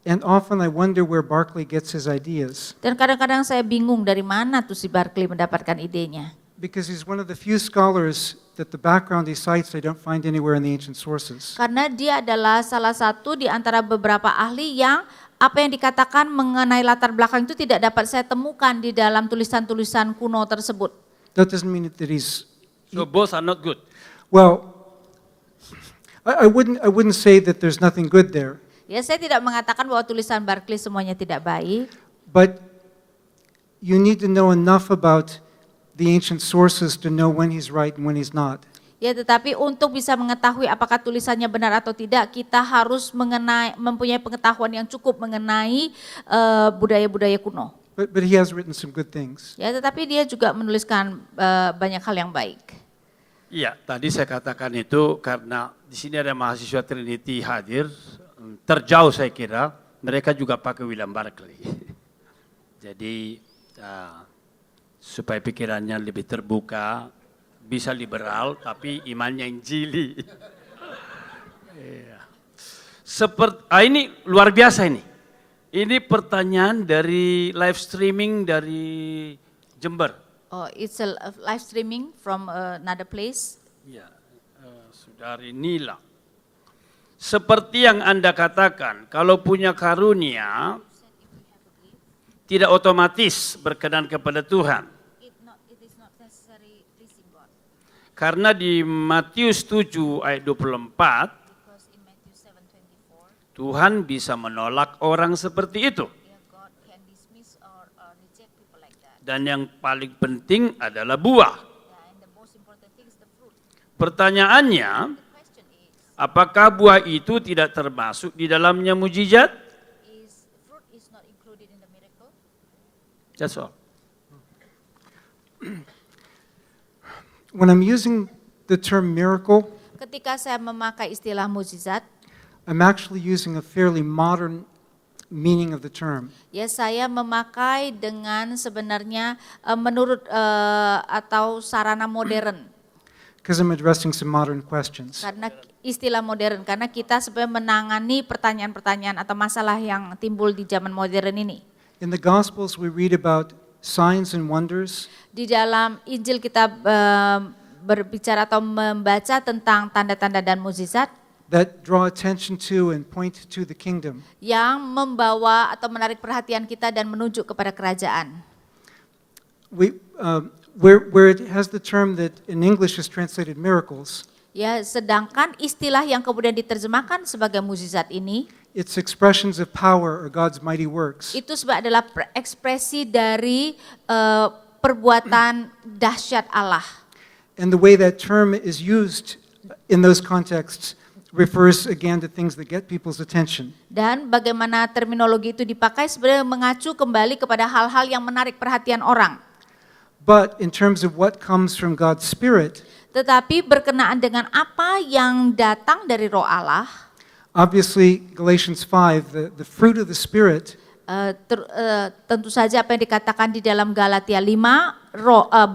And often I wonder where Barclay gets his ideas, Dan kadang-kadang saya bingung dari mana tuh si Barclay mendapatkan idenya. because he's one of the few scholars that the background he cites I don't find anywhere in the ancient sources. Karena dia adalah salah satu di antara beberapa ahli yang apa yang dikatakan mengenai latar belakang itu tidak dapat saya temukan di dalam tulisan-tulisan kuno tersebut. That doesn't mean that he's, So both are not good. well, I wouldn't say that there's nothing good there, Ya, saya tidak mengatakan bahwa tulisan Barclay semuanya tidak baik, but you need to know enough about the ancient sources to know when he's right and when he's not. ya, tetapi untuk bisa mengetahui apakah tulisannya benar atau tidak, kita harus mempunyai pengetahuan yang cukup mengenai budaya-budaya kuno. But he has written some good things. Ya, tetapi dia juga menuliskan banyak hal yang baik. Iya, tadi saya katakan itu karena di sini ada mahasiswa Trinity hadir, terjauh saya kira, mereka juga pakai William Barclay. Jadi supaya pikirannya lebih terbuka, bisa liberal tapi imannya Injili. Iya. Ini luar biasa ini. Ini pertanyaan dari live streaming dari Jember. Oh, it's a live streaming from another place. Ya, Saudari Nila. Seperti yang Anda katakan, kalau punya karunia, tidak otomatis berkenan kepada Tuhan. Karena di Matius 7 ayat 24, Tuhan bisa menolak orang seperti itu. Dan yang paling penting adalah buah. Pertanyaannya, apakah buah itu tidak termasuk di dalamnya mujizat? That's all. When I'm using the term miracle, Ketika saya memakai istilah mukjizat, I'm actually using a fairly modern meaning of the term. ya saya memakai dengan sebenarnya menurut atau sarana modern. Because I'm addressing some modern questions. Karena istilah modern, karena kita sebenarnya menangani pertanyaan-pertanyaan atau masalah yang timbul di zaman modern ini. In the Gospels, we read about signs and wonders Di dalam Injil kita berbicara atau membaca tentang tanda-tanda dan mukjizat that draw attention to and point to the kingdom. yang membawa atau menarik perhatian kita dan menunjuk kepada kerajaan. Where it has the term that in English is translated miracles, Ya, sedangkan istilah yang kemudian diterjemahkan sebagai mukjizat ini it's expressions of power or God's mighty works. itu adalah ekspresi dari perbuatan dahsyat Allah. And the way that term is used in those contexts refers again to things that get people's attention. Dan bagaimana terminologi itu dipakai sebenarnya mengacu kembali kepada hal-hal yang menarik perhatian orang. But in terms of what comes from God's Spirit, Tetapi berkenaan dengan apa yang datang dari Roh Allah, obviously Galatians 5, the fruit of the Spirit tentu saja apa yang dikatakan di dalam Galatia 5,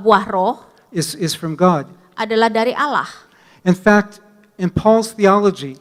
buah roh is from God. adalah dari Allah. In fact, in Paul's theology,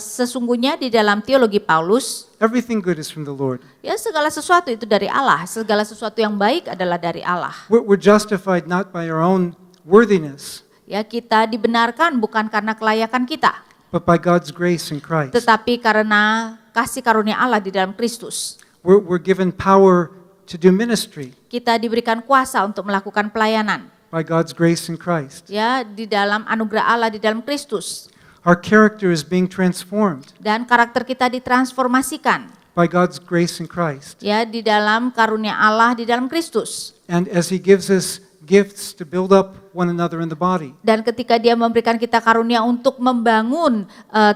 Sesungguhnya di dalam teologi Paulus, everything good is from the Lord. ya segala sesuatu itu dari Allah, segala sesuatu yang baik adalah dari Allah. We're justified not by our own worthiness, Ya, kita dibenarkan bukan karena kelayakan kita, but by God's grace in Christ. tetapi karena kasih karunia Allah di dalam Kristus. We're given power to do ministry Kita diberikan kuasa untuk melakukan pelayanan, by God's grace in Christ. ya di dalam anugerah Allah di dalam Kristus. Our character is being transformed Dan karakter kita ditransformasikan, by God's grace in Christ. ya di dalam karunia Allah di dalam Kristus. And as He gives us gifts to build up one another in the body, Dan ketika Dia memberikan kita karunia untuk membangun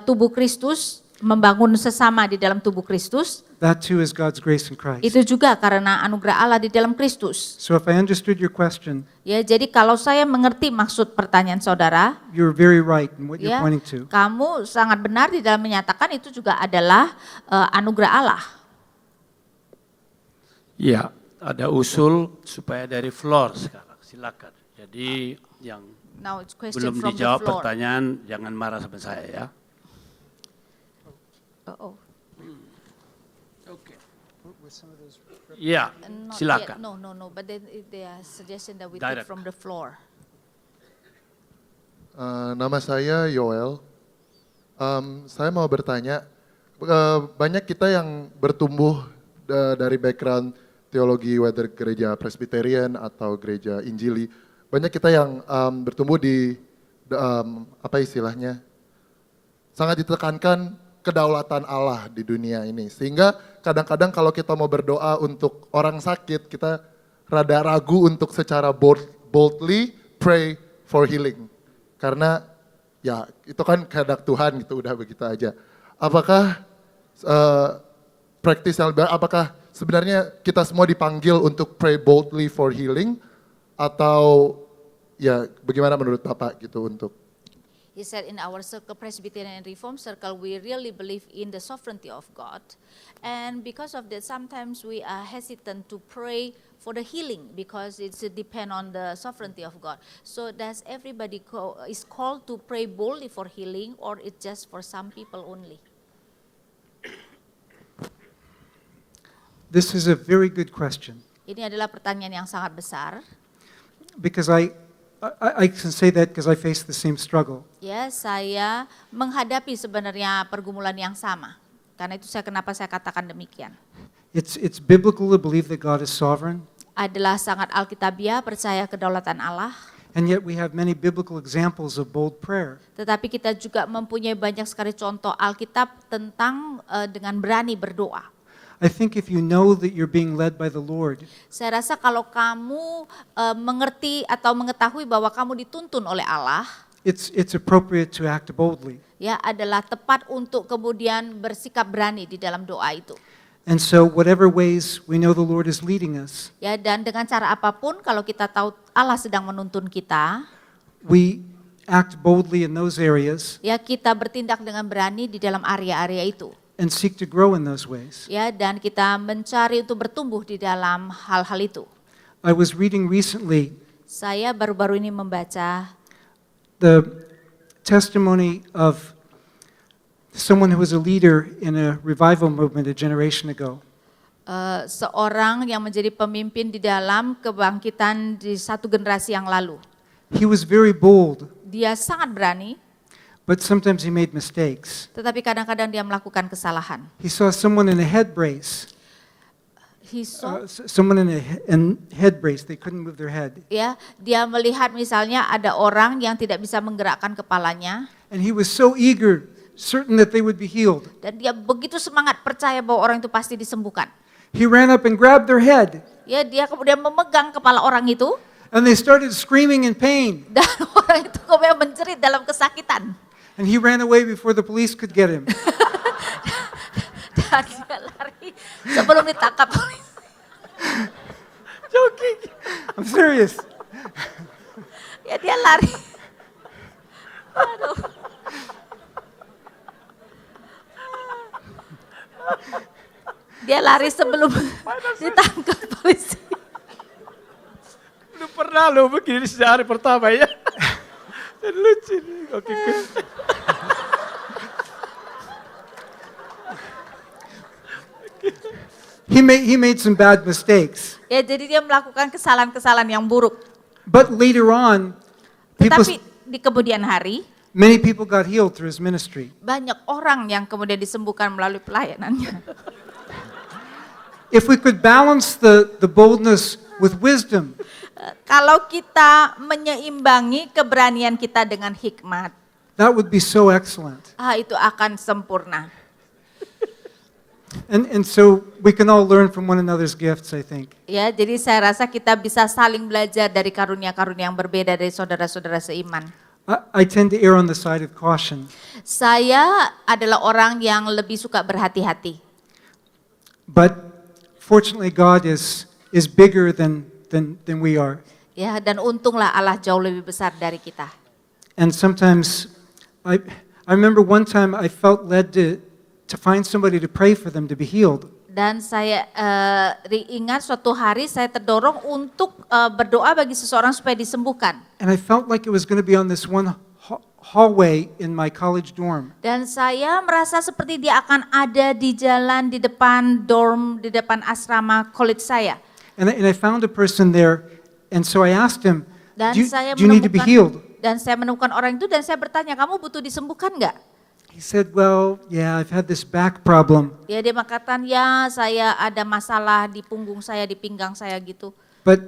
tubuh Kristus, membangun sesama di dalam tubuh Kristus, that too is God's grace in Christ. itu juga karena anugerah Allah di dalam Kristus. So if I understood your question, Ya, jadi kalau saya mengerti maksud pertanyaan saudara, you're very right in what you're ya, pointing to. kamu sangat benar di dalam menyatakan itu juga adalah anugerah Allah. Ya, ada usul supaya dari floor sekarang. Silakan. Jadi yang Now it's question belum from the dijawab floor. pertanyaan jangan marah sama saya ya. Oh, Oke. Ya, not silakan. yet. No, but they are suggestion that we Direct. take from the floor. Nama saya Yoel. Saya mau bertanya, banyak kita yang bertumbuh dari background teologi, whether gereja Presbyterian atau gereja Injili, banyak kita yang bertumbuh di apa istilahnya, sangat ditekankan kedaulatan Allah di dunia ini, sehingga kadang-kadang kalau kita mau berdoa untuk orang sakit, kita rada ragu untuk secara boldly pray for healing. Karena ya itu kan kehendak Tuhan gitu, udah begitu aja. Apakah praktis yang lebih, apakah sebenarnya kita semua dipanggil untuk pray boldly for healing, atau ya bagaimana menurut Bapak gitu untuk He said in our circle, Presbyterian and Reform circle, we really believe in the sovereignty of God. And because of that, sometimes we are hesitant to pray for the healing because it's depend on the sovereignty of God. So does everybody is called to pray boldly for healing, or it's just for some people only? This is a very good question, Ini adalah pertanyaan yang sangat besar. because I can say that because I face the same struggle. Ya, saya menghadapi sebenarnya pergumulan yang sama. Karena itu kenapa saya katakan demikian. It's biblical to believe that God is sovereign, Adalah sangat alkitabiah percaya kedaulatan Allah. And yet we have many biblical examples of bold prayer. Tetapi kita juga mempunyai banyak sekali contoh Alkitab tentang dengan berani berdoa. I think if you know that you're being led by the Lord, Saya rasa kalau kamu mengerti atau mengetahui bahwa kamu dituntun oleh Allah, it's appropriate to act boldly. ya adalah tepat untuk kemudian bersikap berani di dalam doa itu. And so whatever ways we know the Lord is leading us, Ya, dan dengan cara apapun kalau kita tahu Allah sedang menuntun kita, we act boldly in those areas ya kita bertindak dengan berani di dalam area-area itu. and seek to grow in those ways. Ya, dan kita mencari untuk bertumbuh di dalam hal-hal itu. I was reading recently Saya baru-baru ini membaca the testimony of someone who was a leader in a revival movement a generation ago. seorang yang menjadi pemimpin di dalam kebangkitan di satu generasi yang lalu. He was very bold, Dia sangat berani, but sometimes he made mistakes. tetapi kadang-kadang dia melakukan kesalahan. He saw someone in a head brace, He saw, someone in a head brace, they couldn't move their head. ya, dia melihat misalnya ada orang yang tidak bisa menggerakkan kepalanya, And he was so eager, certain that they would be healed. dan dia begitu semangat percaya bahwa orang itu pasti disembuhkan. He ran up and grabbed their head, Ya, dia kemudian memegang kepala orang itu, and they started screaming in pain. dan orang itu kemudian menjerit dalam kesakitan. And he ran away before the police could get him. Dan dia lari sebelum ditangkap polisi. Joking. I'm serious. Ya, dia lari. Aduh. Dia lari sebelum ditangkap polisi. Lu pernah lo begini sejak hari pertama ya. Dan lucu nih. Oke. He made some bad mistakes. Ya, jadi dia melakukan kesalahan-kesalahan yang buruk. But later on, Tetapi di kemudian hari, many people got healed through his ministry. banyak orang yang kemudian disembuhkan melalui pelayanannya. If we could balance the boldness with wisdom, Kalau kita menyeimbangi keberanian kita dengan hikmat, that would be so excellent. itu akan sempurna. And so we can all learn from one another's gifts, I think. Ya, jadi saya rasa kita bisa saling belajar dari karunia-karunia yang berbeda dari saudara-saudara seiman. I tend to err on the side of caution. Saya adalah orang yang lebih suka berhati-hati. But fortunately, God is bigger than we are. Ya, dan untunglah Allah jauh lebih besar dari kita. And sometimes, I remember one time I felt led to find somebody to pray for them to be healed. Dan saya ingat suatu hari saya terdorong untuk berdoa bagi seseorang supaya disembuhkan. And I felt like it was going to be on this one hallway in my college dorm. Dan saya merasa seperti dia akan ada di jalan di depan dorm, di depan asrama college saya. And I found a person there, and so I asked him, Dan do saya you need to be healed? Dan saya menemukan orang itu dan saya bertanya, kamu butuh disembuhkan nggak? He said, well, yeah, I've had this back problem, Ya, dia mengatakan, ya saya ada masalah di punggung saya, di pinggang saya gitu. but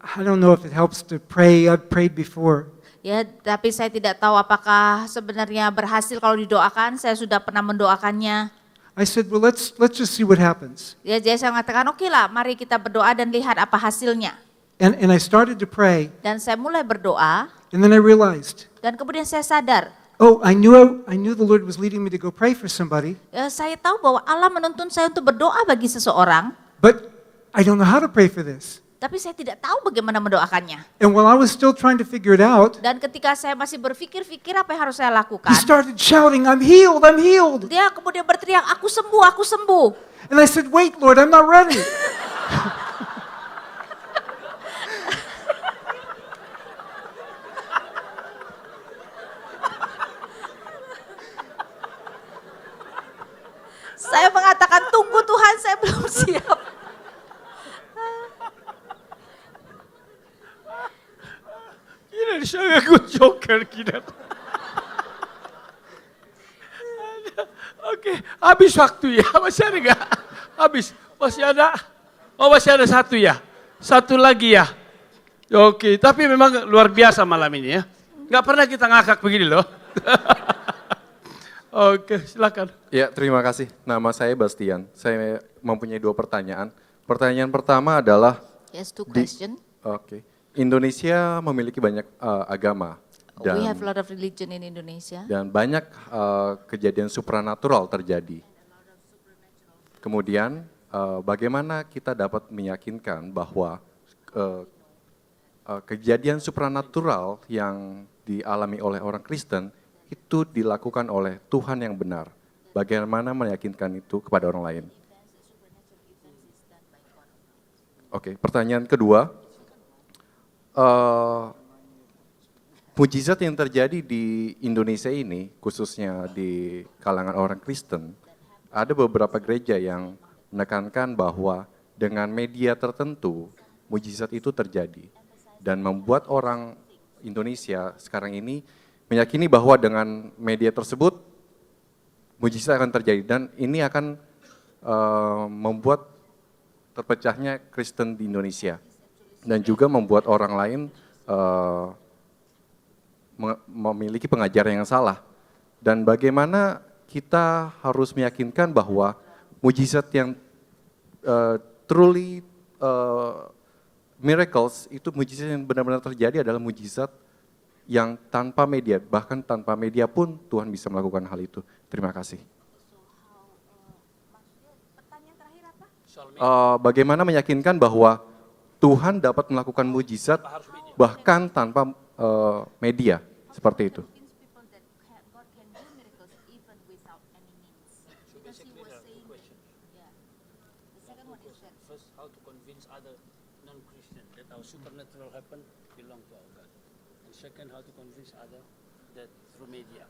I don't know if it helps to pray. I've prayed before. Ya, tapi saya tidak tahu apakah sebenarnya berhasil kalau didoakan. Saya sudah pernah mendoakannya. I said, well, let's just see what happens. Ya, jadi saya mengatakan, oke lah, mari kita berdoa dan lihat apa hasilnya. And I started to pray, Dan saya mulai berdoa, and then I realized, dan kemudian saya sadar, oh, I knew the Lord was leading me to go pray for somebody, ya, saya tahu bahwa Allah menuntun saya untuk berdoa bagi seseorang, but I don't know how to pray for this. tapi saya tidak tahu bagaimana mendoakannya. And while I was still trying to figure it out, Dan ketika saya masih berpikir-pikir apa yang harus saya he lakukan, started shouting, I'm healed, I'm healed. dia kemudian berteriak, aku sembuh, aku sembuh. And I said, wait, Lord, I'm not ready. Saya mengatakan, tunggu Tuhan, saya belum siap. Ini sangat good joker kita. Oke, habis waktu ya. Masih ada nggak? Habis. Masih ada? Oh, masih ada satu ya. Satu lagi ya. Oke, tapi memang luar biasa malam ini ya. Nggak pernah kita ngakak begini loh. Oke, silakan. Ya, terima kasih. Nama saya Bastian. Saya mempunyai 2 pertanyaan. Pertanyaan pertama adalah, Yes, two Di- question. oke, Indonesia memiliki banyak agama We have a dan lot of religion in Indonesia. banyak kejadian supranatural terjadi. Kemudian, bagaimana kita dapat meyakinkan bahwa kejadian supranatural yang dialami oleh orang Kristen itu dilakukan oleh Tuhan yang benar? Bagaimana meyakinkan itu kepada orang lain? Oke, pertanyaan kedua, mujizat yang terjadi di Indonesia ini, khususnya di kalangan orang Kristen, ada beberapa gereja yang menekankan bahwa dengan media tertentu, mujizat itu terjadi. Dan membuat orang Indonesia sekarang ini meyakini bahwa dengan media tersebut, mujizat akan terjadi. Dan ini akan membuat terpecahnya Kristen di Indonesia. Dan juga membuat orang lain memiliki pengajaran yang salah. Dan bagaimana kita harus meyakinkan bahwa mujizat yang truly miracles, itu mujizat yang benar-benar terjadi adalah mujizat yang tanpa media, bahkan tanpa media pun Tuhan bisa melakukan hal itu. Terima kasih. Bagaimana meyakinkan bahwa Tuhan dapat melakukan mujizat bahkan tanpa media, seperti itu. First, how to convince other non-Christian that our supernatural happen belong to our God. And second, how to convince other that through media.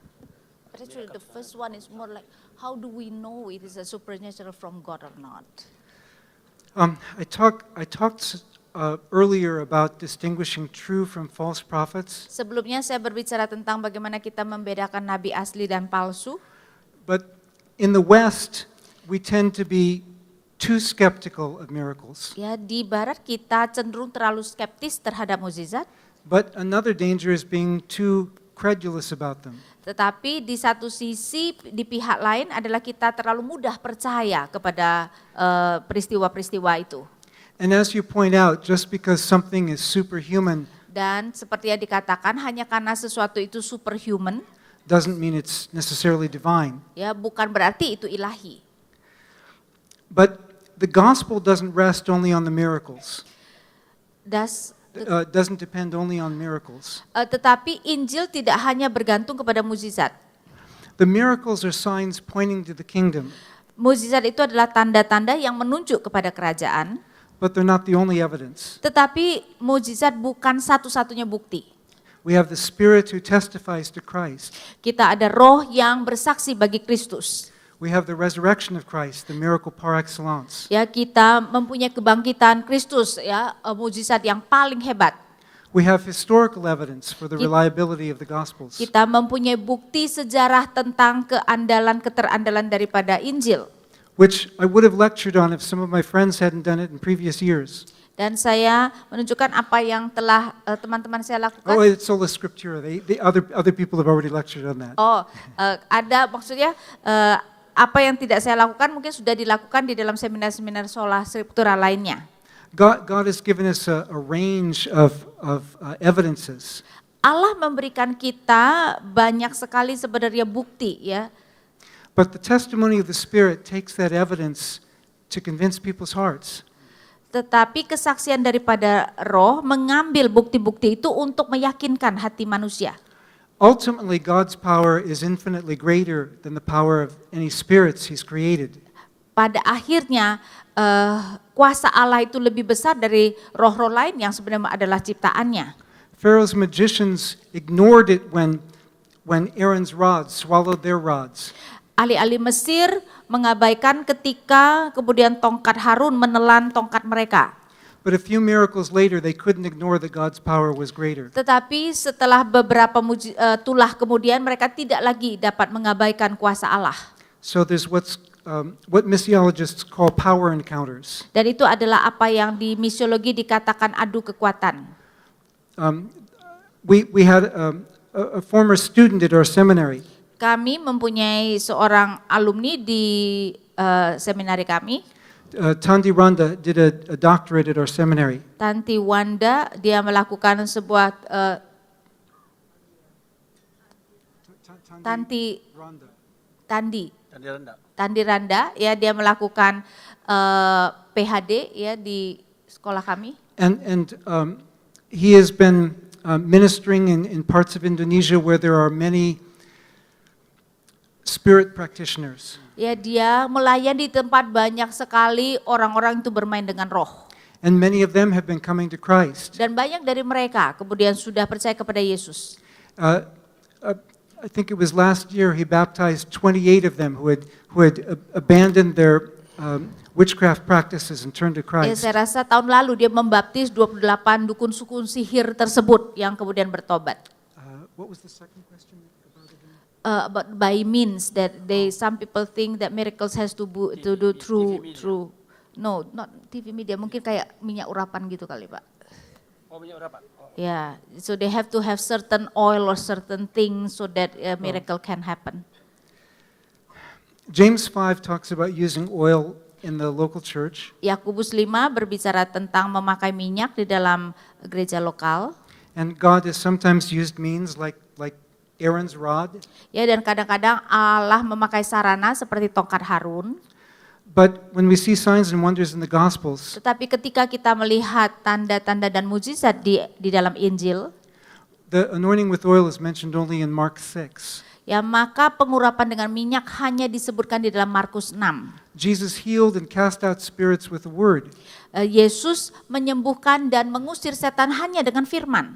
But actually, the first one is more like, how do we know it is a supernatural from God or not? I talked earlier about distinguishing true from false prophets, Sebelumnya saya berbicara tentang bagaimana kita membedakan nabi asli dan palsu. but in the West, we tend to be too skeptical of miracles. Ya, di barat kita cenderung terlalu skeptis terhadap mukjizat, But another danger is being too credulous about them. tetapi di satu sisi di pihak lain adalah kita terlalu mudah percaya kepada peristiwa-peristiwa itu. And as you point out, just because something is superhuman Dan seperti yang dikatakan, hanya karena sesuatu itu superhuman, doesn't mean it's necessarily divine. ya bukan berarti itu ilahi. But the gospel doesn't rest only on the miracles. Doesn't depend only on miracles. Tetapi Injil tidak hanya bergantung kepada mukjizat. The miracles are signs pointing to the kingdom, Mukjizat itu adalah tanda-tanda yang menunjuk kepada kerajaan, but they're not the only evidence. tetapi mukjizat bukan satu-satunya bukti. We have the Spirit who testifies to Christ. Kita ada roh yang bersaksi bagi Kristus. We have the resurrection of Christ, the miracle par excellence. Ya, kita mempunyai kebangkitan Kristus, ya, mukjizat yang paling hebat. We have historical evidence for the reliability of the Gospels. Kita mempunyai bukti sejarah tentang keterandalan daripada Injil. Which I would have lectured on if some of my friends hadn't done it in previous years. Dan saya menunjukkan apa yang telah teman-teman saya lakukan. Oh, it's sola scriptura. Other people have already lectured on that. Ada maksudnya apa yang tidak saya lakukan mungkin sudah dilakukan di dalam seminar-seminar sola scriptura lainnya. God has given us a range of evidences. Allah memberikan kita banyak sekali sebenarnya bukti, ya. But the testimony of the Spirit takes that evidence to convince people's hearts. Tetapi kesaksian daripada roh mengambil bukti-bukti itu untuk meyakinkan hati manusia. Ultimately, God's power is infinitely greater than the power of any spirits He's created. Pada akhirnya kuasa Allah itu lebih besar dari roh-roh lain yang sebenarnya adalah ciptaannya. Pharaoh's magicians ignored it when Aaron's rods swallowed their rods. Ahli-ahli Mesir mengabaikan ketika kemudian tongkat Harun menelan tongkat mereka. But a few miracles later, they couldn't ignore that God's power was greater. Tetapi setelah beberapa tulah kemudian mereka tidak lagi dapat mengabaikan kuasa Allah. So there's what missiologists call power encounters. Dan itu adalah apa yang di misiologi dikatakan adu kekuatan. we had a former student at our seminary. Kami mempunyai seorang alumni di seminari kami, Tandi Randa did a doctorate at our seminary. Tanti Wanda, dia melakukan sebuah Tandi Randa, ya dia melakukan PhD ya di sekolah kami. And he has been ministering in parts of Indonesia where there are many spirit practitioners. Ya dia melayani di tempat banyak sekali orang-orang itu bermain dengan roh. And many of them have been coming to Christ. Dan banyak dari mereka kemudian sudah percaya kepada Yesus. I think it was last year he baptized 28 of them who had abandoned their witchcraft practices and turned to Ya, Christ. saya rasa tahun lalu dia membaptis 28 dukun-dukun sihir tersebut yang kemudian bertobat. What was the second question about again? But by means that some people think that miracles has to do through no, not TV media, mungkin kayak minyak urapan gitu kali Pak. Oh, minyak urapan. Yeah, so they have to have certain oil or certain things so that a miracle can happen. James 5 talks about using oil in the local church. Yakobus 5 berbicara tentang memakai minyak di dalam gereja lokal. And God has sometimes used means like Aaron's rod. Ya, dan kadang-kadang Allah memakai sarana seperti tongkat Harun. But when we see signs and wonders in the Gospels, Tetapi ketika kita melihat tanda-tanda dan mujizat di dalam Injil, the anointing with oil is mentioned only in Mark 6. ya maka pengurapan dengan minyak hanya disebutkan di dalam Markus 6. Jesus healed and cast out spirits with a word. Yesus menyembuhkan dan mengusir setan hanya dengan firman.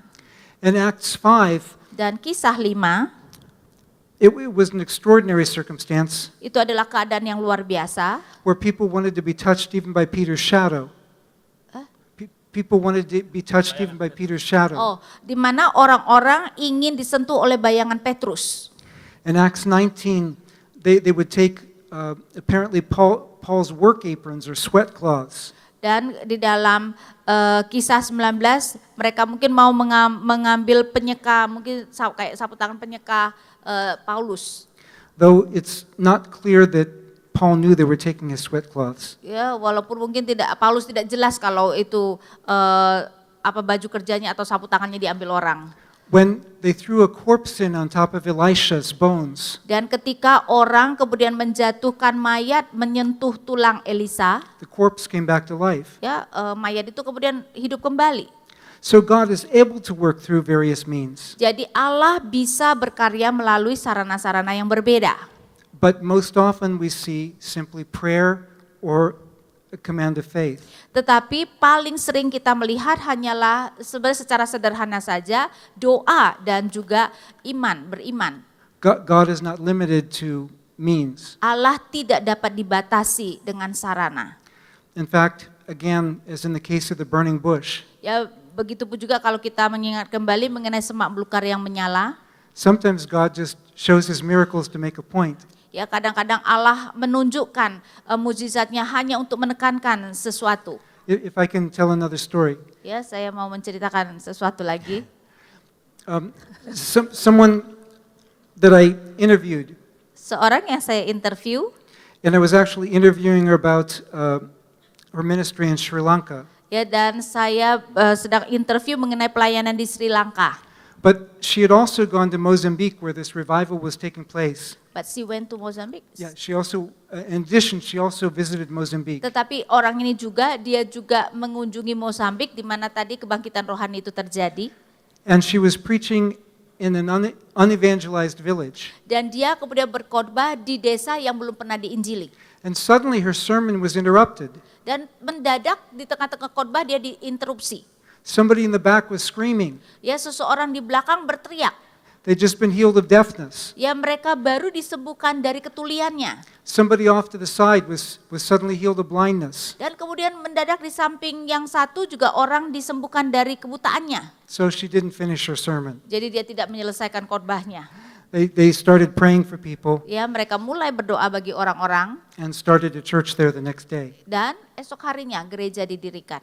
In Acts 5, Dan kisah 5, it was an extraordinary circumstance itu adalah keadaan yang luar biasa. where people wanted to be touched even by Peter's shadow. People wanted to be touched even by Peter's shadow. Oh, di mana orang-orang ingin disentuh oleh bayangan Petrus. In Acts 19, they would take apparently Paul's work aprons or sweat cloths. Dan di dalam kisah 19, mereka mungkin mau mengambil penyeka, mungkin kayak sapu tangan penyeka Paulus. Though it's not clear that Paul knew they were taking his sweat cloths. Ya, walaupun mungkin Paulus tidak jelas kalau itu apa baju kerjanya atau sapu tangannya diambil orang. When they threw a corpse in on top of Elisha's bones, Dan ketika orang kemudian menjatuhkan mayat menyentuh tulang Elisa, the corpse came back to life. ya mayat itu kemudian hidup kembali. So God is able to work through various means, Jadi Allah bisa berkarya melalui sarana-sarana yang berbeda. but most often we see simply prayer or a command of faith. Tetapi paling sering kita melihat hanyalah sebenarnya secara sederhana saja doa dan juga beriman. God is not limited to means. Allah tidak dapat dibatasi dengan sarana. In fact, again, as in the case of the burning bush, Ya, begitu pun juga kalau kita mengingat kembali mengenai semak belukar yang menyala, sometimes God just shows his miracles to make a point. ya kadang-kadang Allah menunjukkan mukjizatnya hanya untuk menekankan sesuatu. If I can tell another story. Ya, saya mau menceritakan sesuatu lagi. Someone that I interviewed, Seorang yang saya interview, and I was actually interviewing her about her ministry in Sri Lanka. ya, dan saya sedang interview mengenai pelayanan di Sri Lanka. But she had also gone to Mozambique where this revival was taking place. But she went to Mozambique. Yeah, she also, in addition, she also visited Mozambique. Tetapi orang ini dia juga mengunjungi Mozambik di mana tadi kebangkitan rohani itu terjadi. And she was preaching in an unevangelized village. Dan dia kemudian berkhotbah di desa yang belum pernah diinjili. And suddenly her sermon was interrupted. Dan mendadak di tengah-tengah khotbah dia diinterupsi. Somebody in the back was screaming. Ya, seseorang di belakang berteriak. They'd just been healed of deafness. Ya, mereka baru disembuhkan dari ketuliannya. Somebody off to the side was suddenly healed of blindness. Dan kemudian mendadak di samping yang satu juga orang disembuhkan dari kebutaannya. So she didn't finish her sermon. Jadi dia tidak menyelesaikan khotbahnya. They started praying for people Ya, mereka mulai berdoa bagi orang-orang and started a church there the next day. dan esok harinya gereja didirikan.